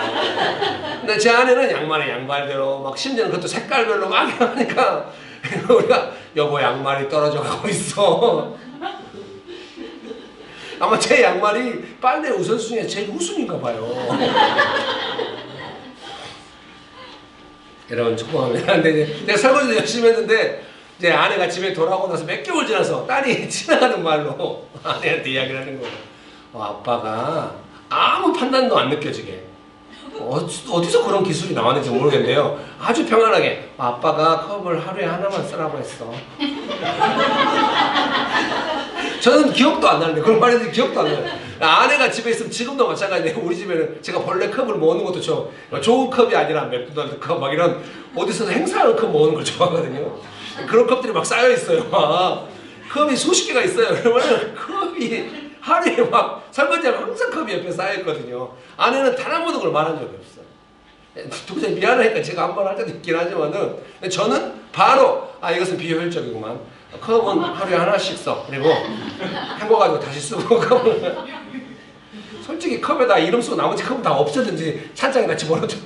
S1: 근데 제 아내는 양말은 양말대로 막 심지어는 그것도 색깔별로 막 하니까 우리가 여보 양말이 떨어져 가고 있어. 아마 제 양말이 빨래 우선순위에 제일 우순인가 봐요. 여러분 축복합니다. 근데 내가 설거지도 열심히 했는데 이제 아내가 집에 돌아오고 나서 몇 개월 지나서 딸이 지나가는 말로 아내한테 이야기를 하는 거예요. 아빠가 아무 판단도 안 느껴지게 어디서 그런 기술이 나왔는지 모르겠는데요. 아주 평안하게 아빠가 컵을 하루에 하나만 쓰라고 했어. 저는 기억도 안 나는데 그런 말인데 기억도 안 나요. 아내가 집에 있으면 지금도 마찬가지인데 우리 집에는 제가 벌레 컵을 모으는 것도 좋은 컵이 아니라 맥도날드 컵 막 이런 어디서 행사하는 컵 모으는 걸 좋아하거든요. 그런 컵들이 막 쌓여 있어요. 막 컵이 수십 개가 있어요. 그러면 컵이 하루에 막 설거지하면 항상 컵이 옆에 쌓여 있거든요. 아내는 단 한 번도 그걸 말한 적이 없어요. 도저히 미안하니까 제가 한 번 할 때도 있긴 하지만은 저는 바로 이것은 비효율적이구만. 컵은 하루에 하나씩 써. 그리고 헹궈가지고 다시 쓰고 컵은 솔직히 컵에다 이름 쓰고 나머지 컵은 다 없애든지 찬장에다 집어넣죠.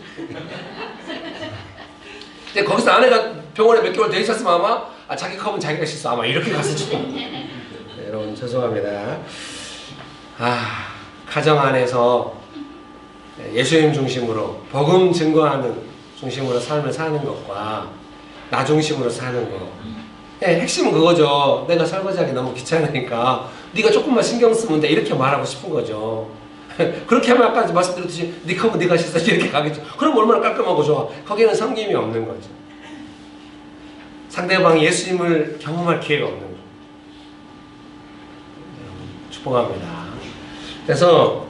S1: 근데 거기서 아내가 병원에 몇 개월 더 있었으면 아마 자기 컵은 자기가 씻어 아마 이렇게 갔을지. 네, 여러분 죄송합니다. 가정 안에서 예수님 중심으로 복음 증거하는 중심으로 삶을 사는 것과 나 중심으로 사는 거. 네, 핵심은 그거죠. 내가 설거지하기 너무 귀찮으니까 네가 조금만 신경 쓰면 돼 이렇게 말하고 싶은 거죠. 그렇게 하면 아까 말씀드렸듯이 네 컵은 네가 씻어 이렇게 가겠죠. 그럼 얼마나 깔끔하고 좋아. 거기에는 섬김이 없는 거죠. 상대방이 예수님을 경험할 기회가 없는 거죠. 축복합니다. 그래서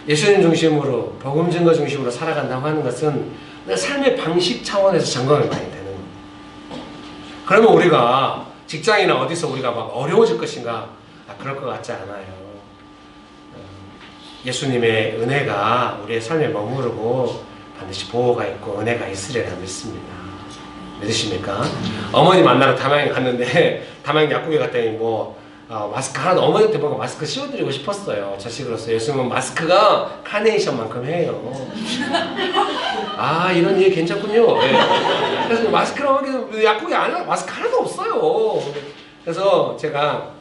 S1: 예수님 중심으로 복음 증거 중심으로 살아간다고 하는 것은 내 삶의 방식 차원에서 점검이 많이 되는 거예요. 그러면 우리가 직장이나 어디서 우리가 막 어려워질 것인가? 그럴 것 같지 않아요. 예수님의 은혜가 우리의 삶에 머무르고 반드시 보호가 있고 은혜가 있으리라 믿습니다. 믿으십니까? 어머니 만나러 담양에 갔는데 담양 약국에 갔더니 마스크 하나도 어머니한테 보고 마스크 씌워드리고 싶었어요. 자식으로서. 예수님은 마스크가 카네이션만큼 해요. 이런 일 괜찮군요. 네. 그래서 마스크라고 하기도 약국에 마스크 하나도 없어요. 그래서 제가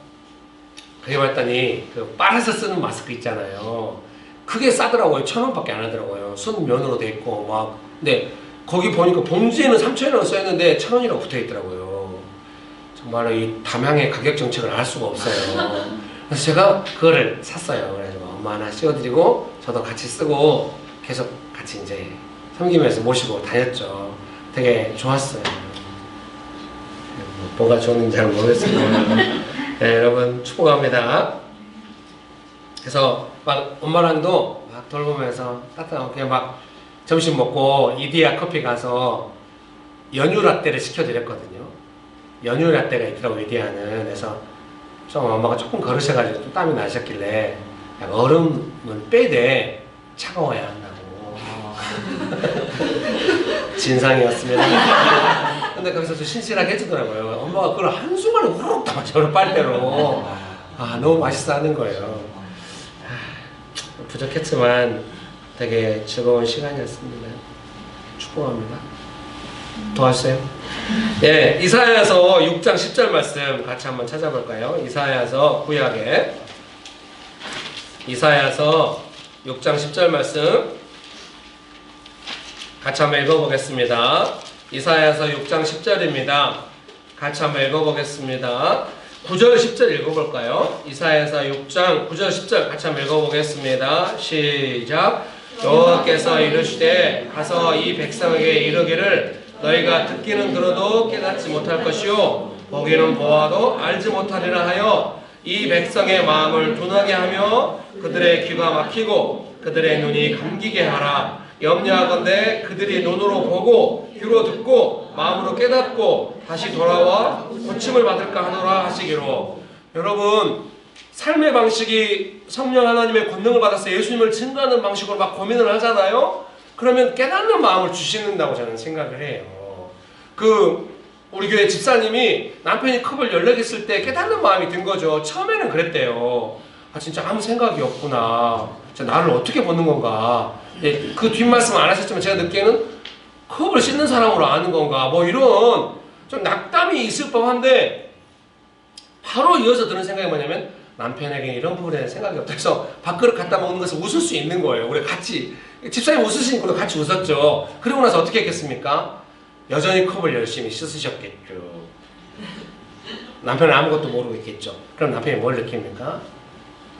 S1: 그게 봤더니 그 빨아서 쓰는 마스크 있잖아요. 그게 싸더라고요. 1,000원밖에 안 하더라고요. 순면으로 돼 있고 막. 근데 거기 보니까 봉지에는 3,000원이라고 써있는데 1,000원이라고 붙어 있더라고요. 정말로 이 담양의 가격 정책을 알 수가 없어요. 그래서 제가 그거를 샀어요. 그래서 엄마 하나 씌워드리고 저도 같이 쓰고 계속 같이 이제 섬기면서 모시고 다녔죠. 되게 좋았어요. 뭐가 좋은지 잘 모르겠습니다. 네, 여러분 축복합니다. 그래서 막 엄마랑도 막 돌보면서 따뜻하고 그냥 막 점심 먹고 이디야 커피 가서 연유 라떼를 시켜드렸거든요. 연유 라떼가 있더라고 이디야는. 그래서 좀 엄마가 조금 걸으셔가지고 좀 땀이 나셨길래 얼음은 빼되 차가워야 한다고. 진상이었습니다. 근데 거기서 좀 신실하게 해주더라고요. 엄마가 그걸 한순간에 후루룩 다 마셔요, 빨대로. 너무 맛있어 하는 거예요. 부족했지만 되게 즐거운 시간이었습니다. 축복합니다. 도와주세요. 예, 이사야서 6장 10절 말씀 같이 한번 찾아볼까요? 이사야서 구약에 이사야서 6장 10절 말씀 같이 한번 읽어보겠습니다. 이사야서 6장 10절입니다. 같이 한번 읽어보겠습니다. 9절 10절 읽어볼까요? 이사야서 6장 9절 10절 같이 한번 읽어보겠습니다. 시작. 여호와께서 이르시되 가서 이 백성에게 이르기를 너희가 듣기는 들어도 깨닫지 못할 것이요 보기는 보아도 알지 못하리라 하여 이 백성의 마음을 둔하게 하며 그들의 귀가 막히고 그들의 눈이 감기게 하라. 염려하건대 그들이 눈으로 보고 귀로 듣고 마음으로 깨닫고 다시 돌아와 고침을 받을까 하노라 하시기로. 여러분 삶의 방식이 성령 하나님의 권능을 받아서 예수님을 증거하는 방식으로 막 고민을 하잖아요. 그러면 깨닫는 마음을 주시는다고 저는 생각을 해요. 우리 교회 집사님이 남편이 컵을 14개 쓸 때 깨닫는 마음이 든 거죠. 처음에는 그랬대요. 진짜 아무 생각이 없구나. 나를 어떻게 보는 건가. 그 뒷말씀 안 하셨지만 제가 듣기에는 컵을 씻는 사람으로 아는 건가. 이런 좀 낙담이 있을 법한데 바로 이어서 드는 생각이 뭐냐면 남편에게 이런 부분에 대한 생각이 없다 해서 밥그릇 갖다 먹는 것을 웃을 수 있는 거예요. 우리 같이 집사님 웃으시니까 같이 웃었죠. 그리고 나서 어떻게 했겠습니까? 여전히 컵을 열심히 씻으셨겠죠. 남편은 아무것도 모르고 있겠죠. 그럼 남편이 뭘 느낍니까?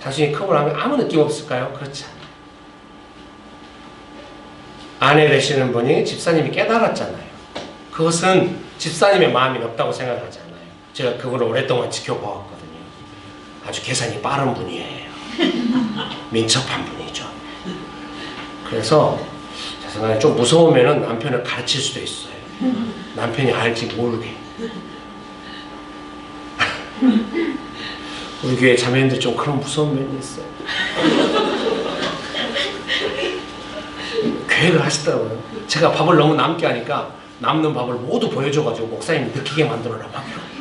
S1: 당신이 컵을 하면 아무 느낌 없을까요? 그렇지 않아요. 아내 되시는 분이 집사님이 깨달았잖아요. 그것은 집사님의 마음이 없다고 생각하지 않아요. 제가 그걸 오랫동안 지켜보았거든요. 아주 계산이 빠른 분이에요. 민첩한 분이죠. 그래서 제 생각에 좀 무서우면은 남편을 가르칠 수도 있어요. 남편이 알지 모르게. 우리 교회 자매님들 좀 그런 무서운 면이 있어요. 계획을 하시더라고요. 제가 밥을 너무 남게 하니까 남는 밥을 모두 보여줘가지고 목사님이 느끼게 만들어라 막 이러고.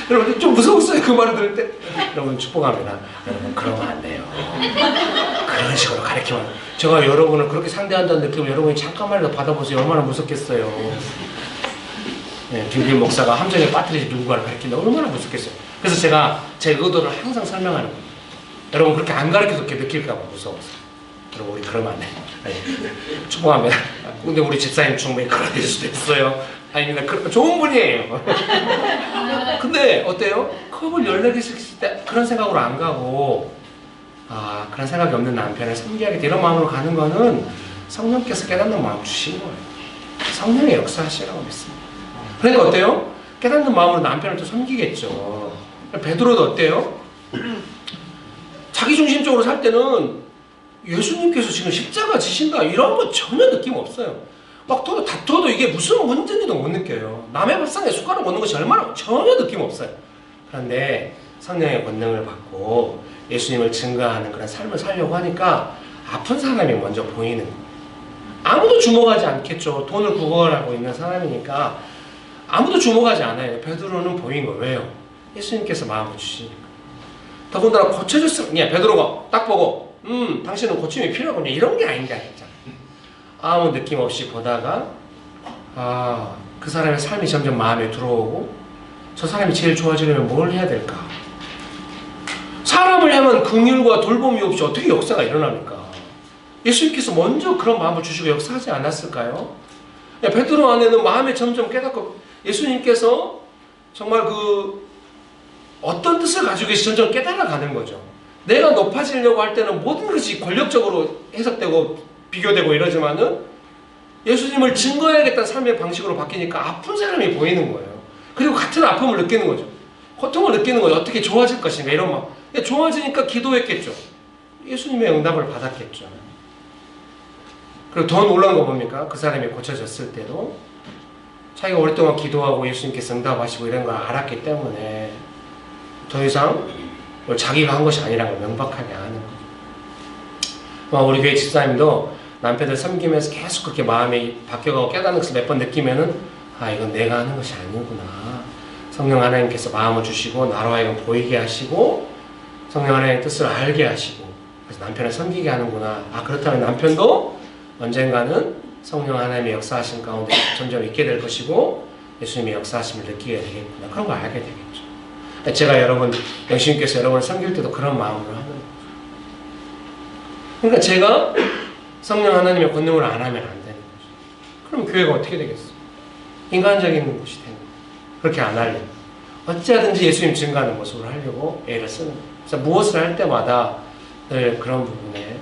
S1: 여러분 좀 무서웠어요. 그 말을 들을 때. 여러분 축복합니다. 여러분 그러면 안 돼요. 그런 식으로 가르치면 제가 여러분을 그렇게 상대한다는 느낌을 여러분이 잠깐만이라도 받아보세요. 얼마나 무섭겠어요. 네, 김길 목사가 함정에 빠뜨리지 누군가를 가르친다. 얼마나 무섭겠어요. 그래서 제가 제 의도를 항상 설명하는 거예요. 여러분 그렇게 안 가르쳐도 이렇게 느낄까봐 무서워서. 여러분 우리 그러면 안 돼요. 축복합니다. 근데 우리 집사님 충분히 그럴 수도 있어요. 아닙니다. 좋은 분이에요. 근데 어때요? 컵을 14개 있을 때 그런 생각으로 안 가고 그런 생각이 없는 남편을 섬기하게 이런 마음으로 가는 거는 성령께서 깨닫는 마음 주신 거예요. 성령의 역사하시라고 믿습니다. 그러니까 어때요? 깨닫는 마음으로 남편을 또 섬기겠죠. 베드로도 어때요? 자기중심적으로 살 때는 예수님께서 지금 십자가 지신다 이런 거 전혀 느낌 없어요. 막 다퉈도 이게 무슨 문제인지도 못 느껴요. 남의 밥상에 숟가락 얹는 것이 얼마나 전혀 느낌 없어요. 그런데 성령의 권능을 받고 예수님을 증거하는 그런 삶을 살려고 하니까 아픈 사람이 먼저 보이는 거예요. 아무도 주목하지 않겠죠. 돈을 구걸하고 있는 사람이니까 아무도 주목하지 않아요. 베드로는 보인 거예요. 왜요? 예수님께서 마음을 주시니까. 더군다나 고쳐졌으면 베드로가 딱 보고 당신은 고침이 필요하군요. 이런 게 아닌가 했잖아. 아무 느낌 없이 보다가 그 사람의 삶이 점점 마음에 들어오고 저 사람이 제일 좋아지려면 뭘 해야 될까? 사람을 향한 긍휼과 돌봄이 없이 어떻게 역사가 일어납니까? 예수님께서 먼저 그런 마음을 주시고 역사하지 않았을까요? 베드로 안에는 마음에 점점 깨닫고 예수님께서 정말 어떤 뜻을 가지고 계시 점점 깨달아가는 거죠. 내가 높아지려고 할 때는 모든 것이 권력적으로 해석되고 비교되고 이러지만은 예수님을 증거해야겠다는 삶의 방식으로 바뀌니까 아픈 사람이 보이는 거예요. 그리고 같은 아픔을 느끼는 거죠. 고통을 느끼는 거죠. 어떻게 좋아질 것인가 이런 마음. 좋아지니까 기도했겠죠. 예수님의 응답을 받았겠죠. 그리고 더 놀라운 거 뭡니까? 그 사람이 고쳐졌을 때도 자기가 오랫동안 기도하고 예수님께서 응답하시고 이런 걸 알았기 때문에 더 이상 자기가 한 것이 아니라는 걸 명백하게 아는 거죠. 우리 교회 집사님도 남편을 섬기면서 계속 그렇게 마음이 바뀌어가고 깨닫는 것을 몇 번 느끼면은 이건 내가 하는 것이 아니구나. 성령 하나님께서 마음을 주시고 나로 하여금 보이게 하시고 성령 하나님의 뜻을 알게 하시고 그래서 남편을 섬기게 하는구나. 그렇다면 남편도 언젠가는 성령 하나님의 역사하심 가운데 점점 있게 될 것이고 예수님의 역사하심을 느끼게 되겠구나. 그런 걸 알게 되겠죠. 제가 여러분, 영신님께서 여러분을 섬길 때도 그런 마음으로 하는 거죠. 그러니까 제가 성령 하나님의 권능을 안 하면 안 되는 거죠. 그럼 교회가 어떻게 되겠어요? 인간적인 곳이 되는 거예요. 그렇게 안 하려고. 어찌하든지 예수님 증거하는 모습을 하려고 애를 쓰는 거예요. 그래서 무엇을 할 때마다 늘 그런 부분에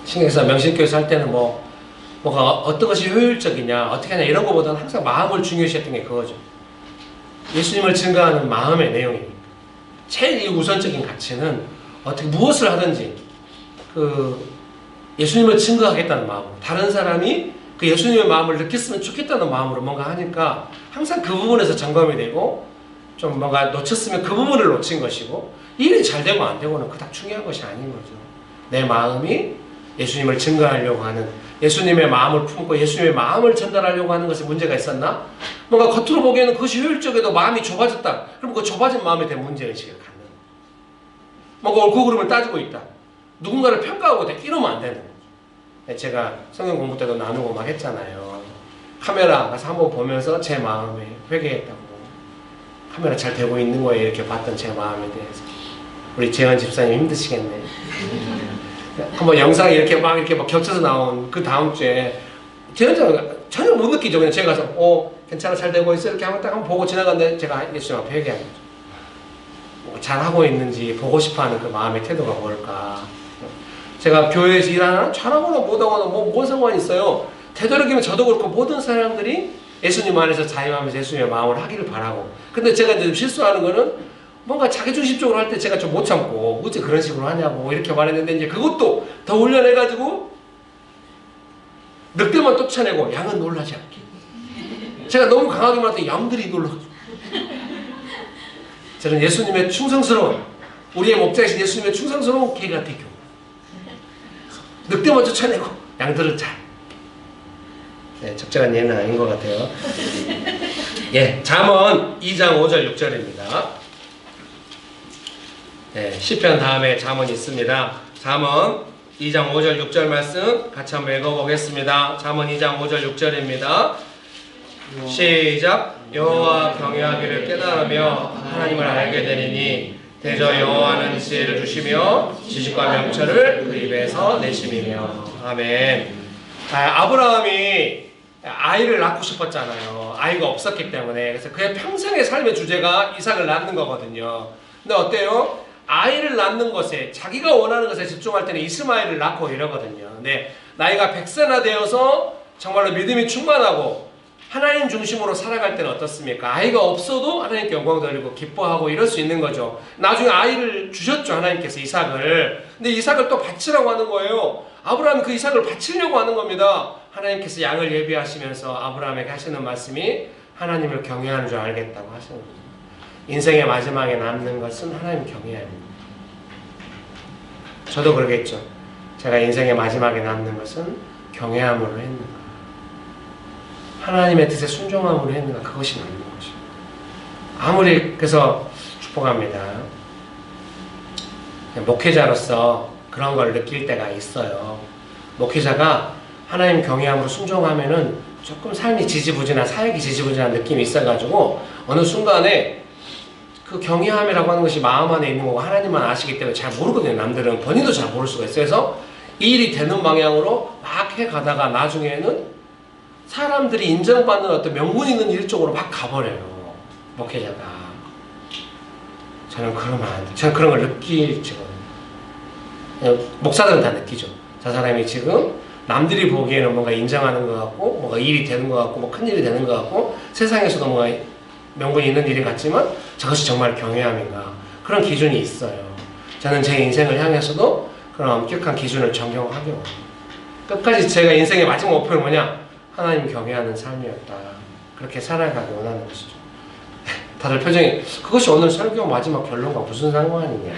S1: 신경 써서 명신교에서 할 때는 뭐가 어떤 것이 효율적이냐, 어떻게 하냐 이런 것보다는 항상 마음을 중요시했던 게 그거죠. 예수님을 증거하는 마음의 내용이니까. 제일 우선적인 가치는 어떻게 무엇을 하든지 예수님을 증거하겠다는 마음, 다른 사람이 그 예수님의 마음을 느꼈으면 좋겠다는 마음으로 뭔가 하니까 항상 그 부분에서 점검이 되고 좀 뭔가 놓쳤으면 그 부분을 놓친 것이고 일이 잘 되고 안 되고는 그닥 중요한 것이 아닌 거죠. 내 마음이 예수님을 증거하려고 하는 예수님의 마음을 품고 예수님의 마음을 전달하려고 하는 것에 문제가 있었나? 뭔가 겉으로 보기에는 그것이 효율적이어도 마음이 좁아졌다. 그럼 그 좁아진 마음에 대한 문제의식을 갖는 거예요. 뭔가 옳고 그름을 따지고 있다. 누군가를 평가하고 있다. 이러면 안 되는 거죠. 제가 성경 공부 때도 나누고 막 했잖아요. 카메라 가서 한번 보면서 제 마음에 회개했다고. 카메라 잘 되고 있는 거에 이렇게 봤던 제 마음에 대해서. 우리 재현 집사님 힘드시겠네. 한번 영상이 이렇게 막 겹쳐서 나온 그 다음 주에 전혀 못 느끼죠. 그냥 제가 가서 괜찮아 잘 되고 있어 이렇게 하면 딱 한번 보고 지나갔는데 제가 예수님 앞에 회개한 거죠. 잘하고 있는지 보고 싶어하는 그 마음의 태도가 뭘까. 제가 교회에서 일하나 잘하거나 못하거나 뭔 상관이 있어요. 되도록이면 저도 그렇고 모든 사람들이 예수님 안에서 자유하면서 예수님의 마음을 하기를 바라고. 근데 제가 이제 실수하는 거는 뭔가 자기중심적으로 할 때 제가 좀 못 참고 어째 그런 식으로 하냐고 이렇게 말했는데 이제 그것도 더 훈련해가지고 늑대만 쫓아내고 양은 놀라지 않게. 제가 너무 강하게 말할 때 양들이 놀라가지고. 저는 예수님의 충성스러운, 우리의 목자이신 예수님의 충성스러운 개가 되고 늑대만 쫓아내고 양들은 잘. 네, 적절한 예는 아닌 것 같아요. 예, 잠언 2장 5절 6절입니다. 네, 시편 다음에 잠언이 있습니다. 잠언 2장 5절 6절 말씀 같이 한번 읽어보겠습니다. 잠언 2장 5절 6절입니다. 시작. 여호와 경외하기를 깨달으며 하나님을 알게 되리니 대저 여호와는 지혜를 주시며 지식과 명철을 그 입에서 내심이며. 아멘. 아브라함이 아이를 낳고 싶었잖아요. 아이가 없었기 때문에. 그래서 그의 평생의 삶의 주제가 이삭을 낳는 거거든요. 근데 어때요? 아이를 낳는 것에, 자기가 원하는 것에 집중할 때는 이스마엘을 낳고 이러거든요. 근데 나이가 100세나 되어서 정말로 믿음이 충만하고 하나님 중심으로 살아갈 때는 어떻습니까? 아이가 없어도 하나님께 영광 돌리고 기뻐하고 이럴 수 있는 거죠. 나중에 아이를 주셨죠, 하나님께서 이삭을. 근데 이삭을 또 바치라고 하는 거예요. 아브라함이 그 이삭을 바치려고 하는 겁니다. 하나님께서 양을 예비하시면서 아브라함에게 하시는 말씀이 하나님을 경외하는 줄 알겠다고 하시는 거죠. 인생의 마지막에 남는 것은 하나님 경외합니다. 저도 그러겠죠. 제가 인생의 마지막에 남는 것은 경외함으로 했는가, 하나님의 뜻에 순종함으로 했는가, 그것이 남는 거죠. 아무리 그래서 축복합니다. 목회자로서 그런 걸 느낄 때가 있어요. 목회자가 하나님 경외함으로 순종하면은 조금 삶이 지지부진한, 사역이 지지부진한 느낌이 있어가지고 어느 순간에 그 경외함이라고 하는 것이 마음 안에 있는 거고 하나님만 아시기 때문에 잘 모르거든요. 남들은 본인도 잘 모를 수가 있어요. 그래서 이 일이 되는 방향으로 막 해가다가 나중에는 사람들이 인정받는 어떤 명분 있는 일 쪽으로 막 가버려요. 목회자가. 저는 그러면 안 돼요. 저는 그런 걸 느끼거든요. 목사들은 다 느끼죠. 저 사람이 지금 남들이 보기에는 뭔가 인정하는 것 같고 뭔가 일이 되는 것 같고 뭐 큰일이 되는 것 같고 세상에서도 뭔가 명분이 있는 일이 같지만 저것이 정말 경외함인가, 그런 기준이 있어요. 저는 제 인생을 향해서도 그런 엄격한 기준을 적용하고 끝까지 제가 인생의 마지막 목표는 뭐냐? 하나님 경외하는 삶이었다. 그렇게 살아가기 원하는 것이죠. 다들 표정이, 그것이 오늘 설교 마지막 결론과 무슨 상관이냐.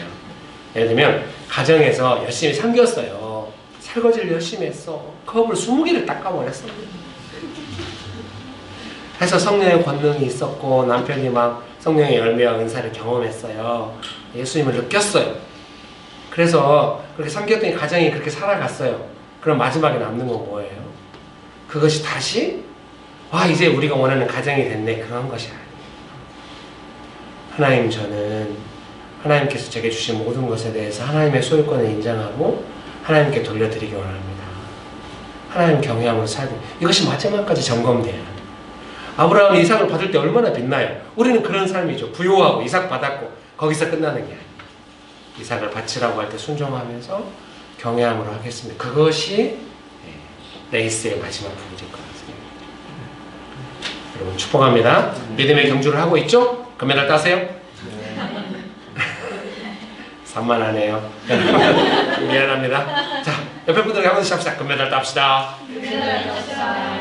S1: 예를 들면 가정에서 열심히 삼겼어요. 설거지를 열심히 했어. 컵을 20개를 닦아버렸어. 해서 성령의 권능이 있었고 남편이 막 성령의 열매와 은사를 경험했어요. 예수님을 느꼈어요. 그래서 그렇게 섬겼더니 가정이 그렇게 살아갔어요. 그럼 마지막에 남는 건 뭐예요? 그것이 다시 와 이제 우리가 원하는 가정이 됐네, 그런 것이 아니에요. 하나님, 저는 하나님께서 제게 주신 모든 것에 대해서 하나님의 소유권을 인정하고 하나님께 돌려드리기 원합니다. 하나님 경외함으로 살고, 이것이 마지막까지 점검돼야 합니다. 아브라함이 이삭을 받을 때 얼마나 빛나요? 우리는 그런 삶이죠. 부요하고 이삭 받았고 거기서 끝나는 게 아니에요. 이삭을 바치라고 할 때 순종하면서 경외함으로 하겠습니다. 그것이 레이스의 마지막 부분일 것 같습니다. 여러분 축복합니다. 믿음의 경주를 하고 있죠? 금메달 따세요? 산만하네요. 미안합니다. 자, 옆에 분들에게 한 번씩 합시다. 금메달 땁시다.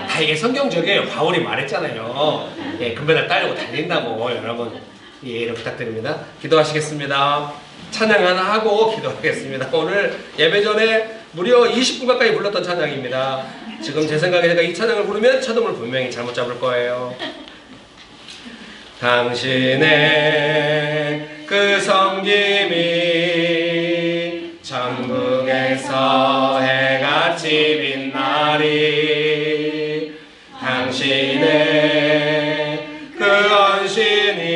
S1: 다 이게 성경적이에요. 바울이 말했잖아요. 예, 금메달 따려고 달린다고. 여러분 이해를 부탁드립니다. 기도하시겠습니다. 찬양 하나 하고 기도하겠습니다. 오늘 예배 전에 무려 20분 가까이 불렀던 찬양입니다. 지금 제 생각에 제가 이 찬양을 부르면 첫음을 분명히 잘못 잡을 거예요. 당신의 그 섬김이 천국에서 해같이 빛나리. 당신의 그 헌신이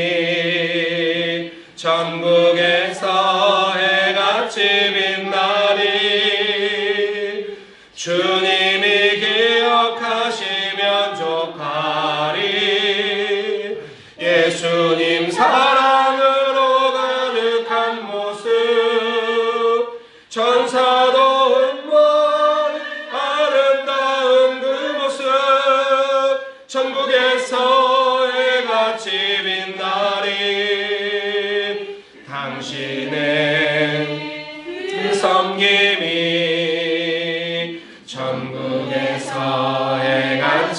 S1: 천국에서 해같이 빛나리. 주님이 기억하시면 족하리. 예수님 사랑으로 가득한 모습, 천사도 음원 아름다운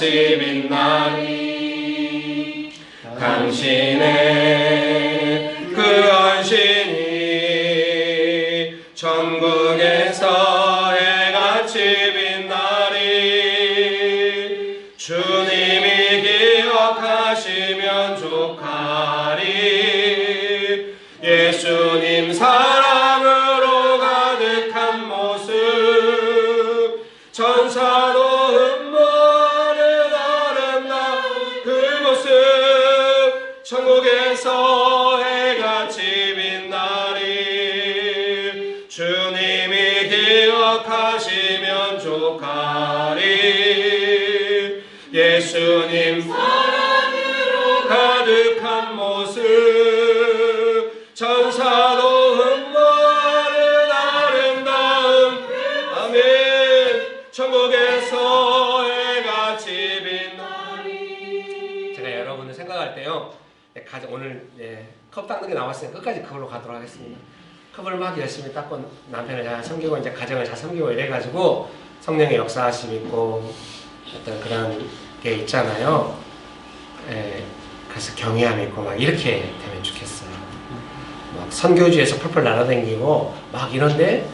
S1: 해같이 빛나리. 당신의 그 헌신이 전국에서 해같이 빛나리. 주님이 기억하시면 족하리. 예수님 사랑으로 가득한 모습, 천사도 흠모하는 아름다운 그 모습, 천국에서 해같이 빛나리. 주님이 기억하시면 족하리. 예수님 사랑으로 가득한 모습, 천사도 흠모하는 아름다움. 아멘. 천국에서 해같이 빛나리. 제가 여러분을 생각할 때요, 오늘 컵 닦는 게 나왔으니까 끝까지 그걸로 가도록 하겠습니다. 컵을 막 열심히 닦고 남편을 잘 섬기고 이제 가정을 잘 섬기고 이래가지고 성령의 역사하심 있고 어떤 그런 게 있잖아요. 그래서 경외함 있고 막 이렇게 되면 좋겠어요. 막 선교지에서 펄펄 날아다니고 막 이런데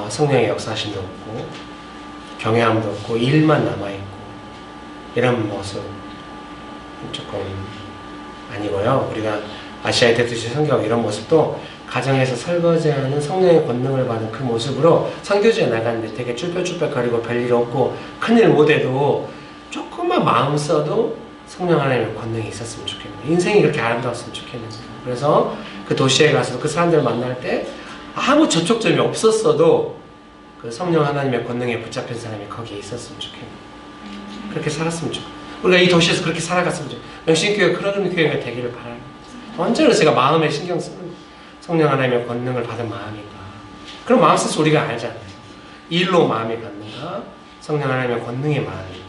S1: 성령의 역사하심도 없고 경외함도 없고 일만 남아있고 이런 모습 조금 아니고요. 우리가 아시아의 대도시 성경 이런 모습도 가정에서 설거지하는 성령의 권능을 받은 그 모습으로 선교지에 나가는데 되게 쭈뼛쭈뼛거리고 별일 없고 큰일 못해도 조금만 마음 써도 성령 하나님의 권능이 있었으면 좋겠네요. 인생이 그렇게 아름다웠으면 좋겠네요. 그래서 그 도시에 가서 그 사람들 만날 때 아무 접촉점이 없었어도 그 성령 하나님의 권능에 붙잡힌 사람이 거기에 있었으면 좋겠네요. 그렇게 살았으면 좋겠네요. 우리가 이 도시에서 그렇게 살아갔으면 좋겠네요. 영신교회 그런 교회가 되기를 바라는 언제나 제가 마음에 신경 쓰는 거예요. 성령 하나님의 권능을 받은 마음인가. 그럼 마음 써서 우리가 알잖아요. 일로 마음이 갖는가, 성령 하나님의 권능의 마음인가,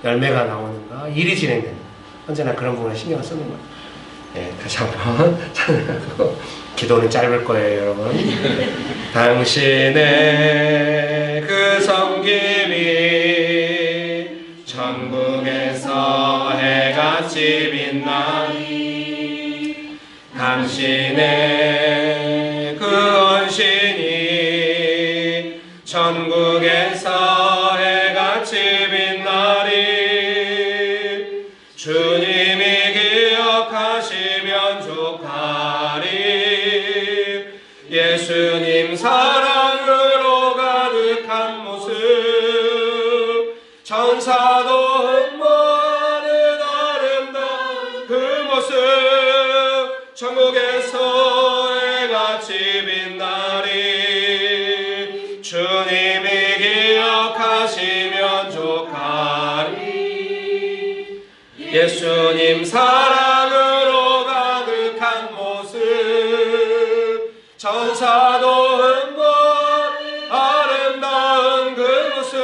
S1: 열매가 나오는가, 일이 진행되는가. 언제나 그런 부분에 신경을 쓰는 거예요. 다시 한번 찬양하고 기도는 짧을 거예요, 여러분. 당신의 그 섬김이 천국에서 해같이 빛나니. 당신의 그 헌신이 천국에서 해같이 빛나리. 주님이 기억하시면 족하리. 예수님 사랑으로 가득한 모습, 천사도 흠모하는 아름다운 그 모습, 천국에서 해같이 빛나리. 주님이 기억하시면 족하리. 예수님 사랑으로 가득한 모습, 천사도 흠모하는 아름다운 그 모습,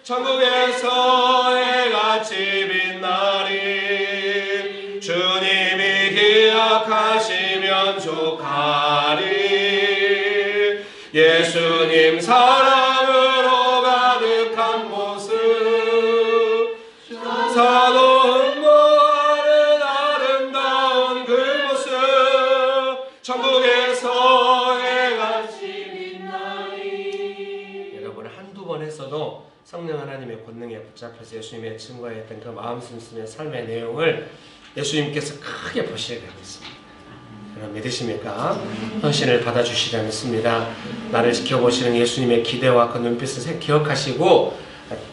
S1: 천국에서 해같이 빛나리. 주님이 기억하시면 족하리. 예수님 사랑으로 가득한 모습, 천사도 흠모하는 아름다운 그 모습, 천국에서 해같이 빛나리. 여러분 한두 번 했어도 성령 하나님의 권능에 붙잡혀서 예수님의 증거했던 그 마음 숨씀의 삶의 내용을 예수님께서 크게 보시게 되고 있습니다. 여러분 믿으십니까? 헌신을 받아주시려 믿습니다. 나를 지켜보시는 예수님의 기대와 그 눈빛을 기억하시고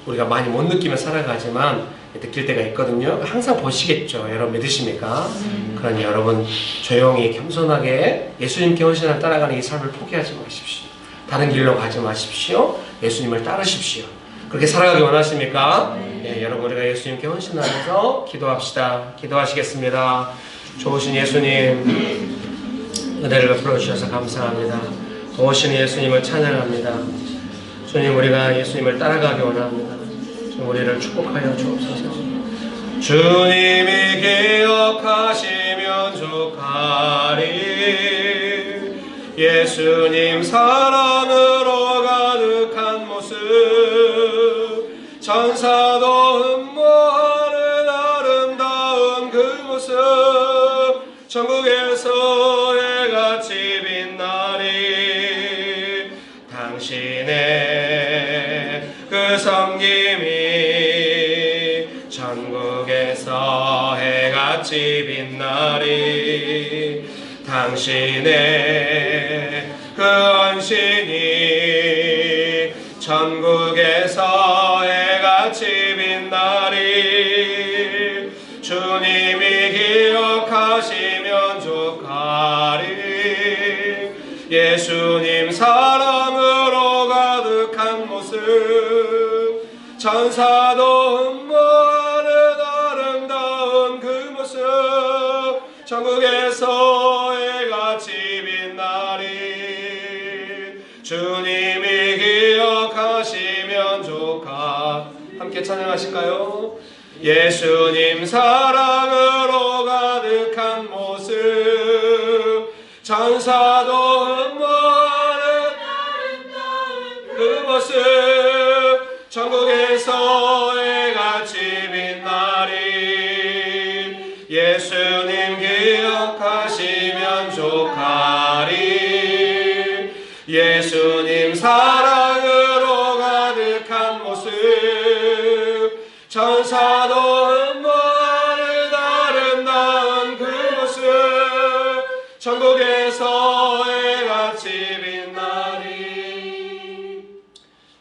S1: 우리가 많이 못 느끼며 살아가지만 느낄 때가 있거든요. 항상 보시겠죠. 여러분 믿으십니까? 그러니 여러분 조용히 겸손하게 예수님께 헌신을 따라가는 이 삶을 포기하지 마십시오. 다른 길로 가지 마십시오. 예수님을 따르십시오. 그렇게 살아가기 원하십니까? 네, 여러분 우리가 예수님께 헌신하면서 기도합시다. 기도하시겠습니다. 좋으신 예수님, 은혜를 베풀어주셔서 감사합니다. 좋으신 예수님을 찬양합니다. 주님, 우리가 예수님을 따라가기 원합니다. 주님, 우리를 축복하여 주옵소서. 주님이 기억하시면 족하리. 예수님 사랑으로 가득한 모습, 천사도 흠모하는 아름다운 그 모습 천국에서 해같이 빛나리 당신의 그 섬김이 천국에서 해같이 빛나리 당신의 그 헌신이 천국에서 해같이 빛나리 주님이 기억하시면 족하리 예수님 사랑으로 가득한 모습 천사도 흠모하는 아름다운 그 모습 천국에서 해같이 빛나리 주님이 기억하시면 좋가 함께 찬양하실까요? 예수님 사랑으로 가득한 모습 천사도 흠모하는 그 모습 천국에서 해같이 빛나리 예수님 기억하시면 족하리 예수님 사랑으로 가득한 모습 천사도 흠모하는 아름다운 그 모습 천국에서 해같이 빛나리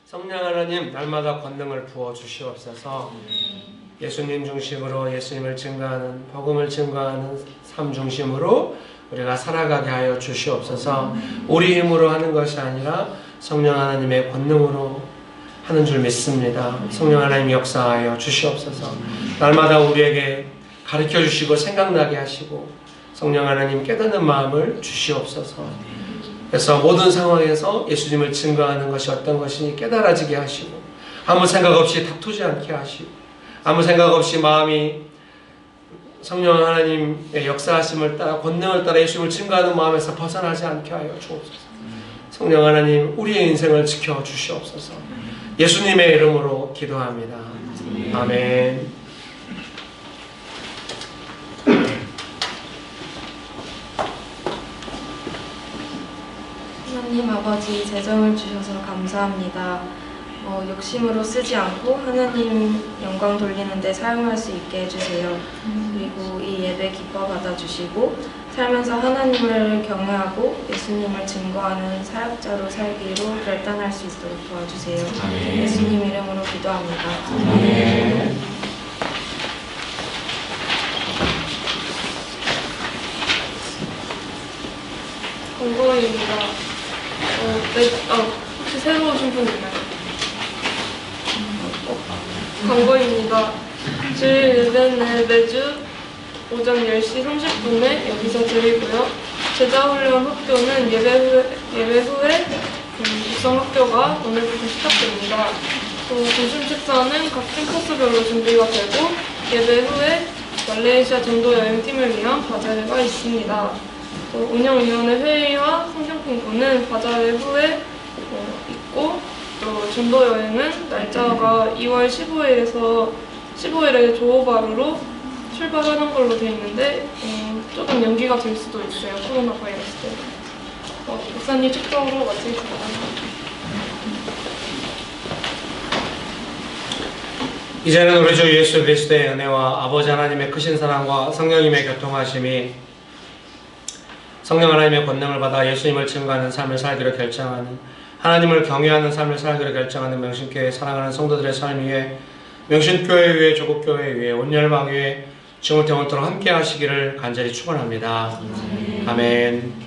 S1: 성령 하나님 날마다 권능을 부어 주시옵소서 예수님 중심으로 예수님을 증거하는 복음을 증거하는 삶 중심으로 우리가 살아가게 하여 주시옵소서 우리 힘으로 하는 것이 아니라 성령 하나님의 권능으로 하는 줄 믿습니다. 성령 하나님 역사하여 주시옵소서 날마다 우리에게 가르쳐 주시고 생각나게 하시고 성령 하나님 깨닫는 마음을 주시옵소서 그래서 모든 상황에서 예수님을 증거하는 것이 어떤 것이니 깨달아지게 하시고 아무 생각 없이 다투지 않게 하시고 아무 생각 없이 마음이 성령 하나님의 역사하심을 따라 권능을 따라 예수님을 증거하는 마음에서 벗어나지 않게 하여 주옵소서 성령 하나님 우리의 인생을 지켜 주시옵소서 예수님의 이름으로 기도합니다. 아멘.
S4: 하나님 아버지 재정을 주셔서 감사합니다. 욕심으로 쓰지 않고 하나님 영광 돌리는 데 사용할 수 있게 해주세요. 그리고 이 예배 기뻐 받아주시고 살면서 하나님을 경외하고 예수님을 증거하는 사역자로 살기로 결단할 수 있도록 도와주세요. 아멘. 예수님 이름으로 기도합니다. 아멘.
S2: 건강입니다. 혹시 새로 오신 분 있나요? 광고입니다. 주일 예배는 매주 오전 10시 30분에 여기서 드리고요. 제자훈련 학교는 예배 후에 육성학교가 오늘부터 시작됩니다. 또 점심 식사는 각 캠퍼스별로 준비가 되고 예배 후에 말레이시아 전도 여행팀을 위한 바자회가 있습니다. 또 운영위원회 회의와 성경공부는 바자회 후에 있고 또 전도 여행은 날짜가 2월 15일에서 15일에 조호바루로 출발하는 걸로 되어 있는데 조금 연기가 될 수도 있어요. 코로나 바이러스 때문에. 목사님 축적으로 마치겠습니다.
S1: 이제는 우리 주 예수 그리스도의 은혜와 아버지 하나님의 크신 사랑과 성령님의 교통하심이 성령 하나님의 권능을 받아 예수님을 증거하는 삶을 살기로 결정하는 하나님을 경외하는 삶을 살기로 결정하는 명신교회 사랑하는 성도들의 삶 위에 명신교회 위에 조국교회 위에 온열방 위에 지금부터 영원토록 함께 하시기를 간절히 축원합니다. 아멘.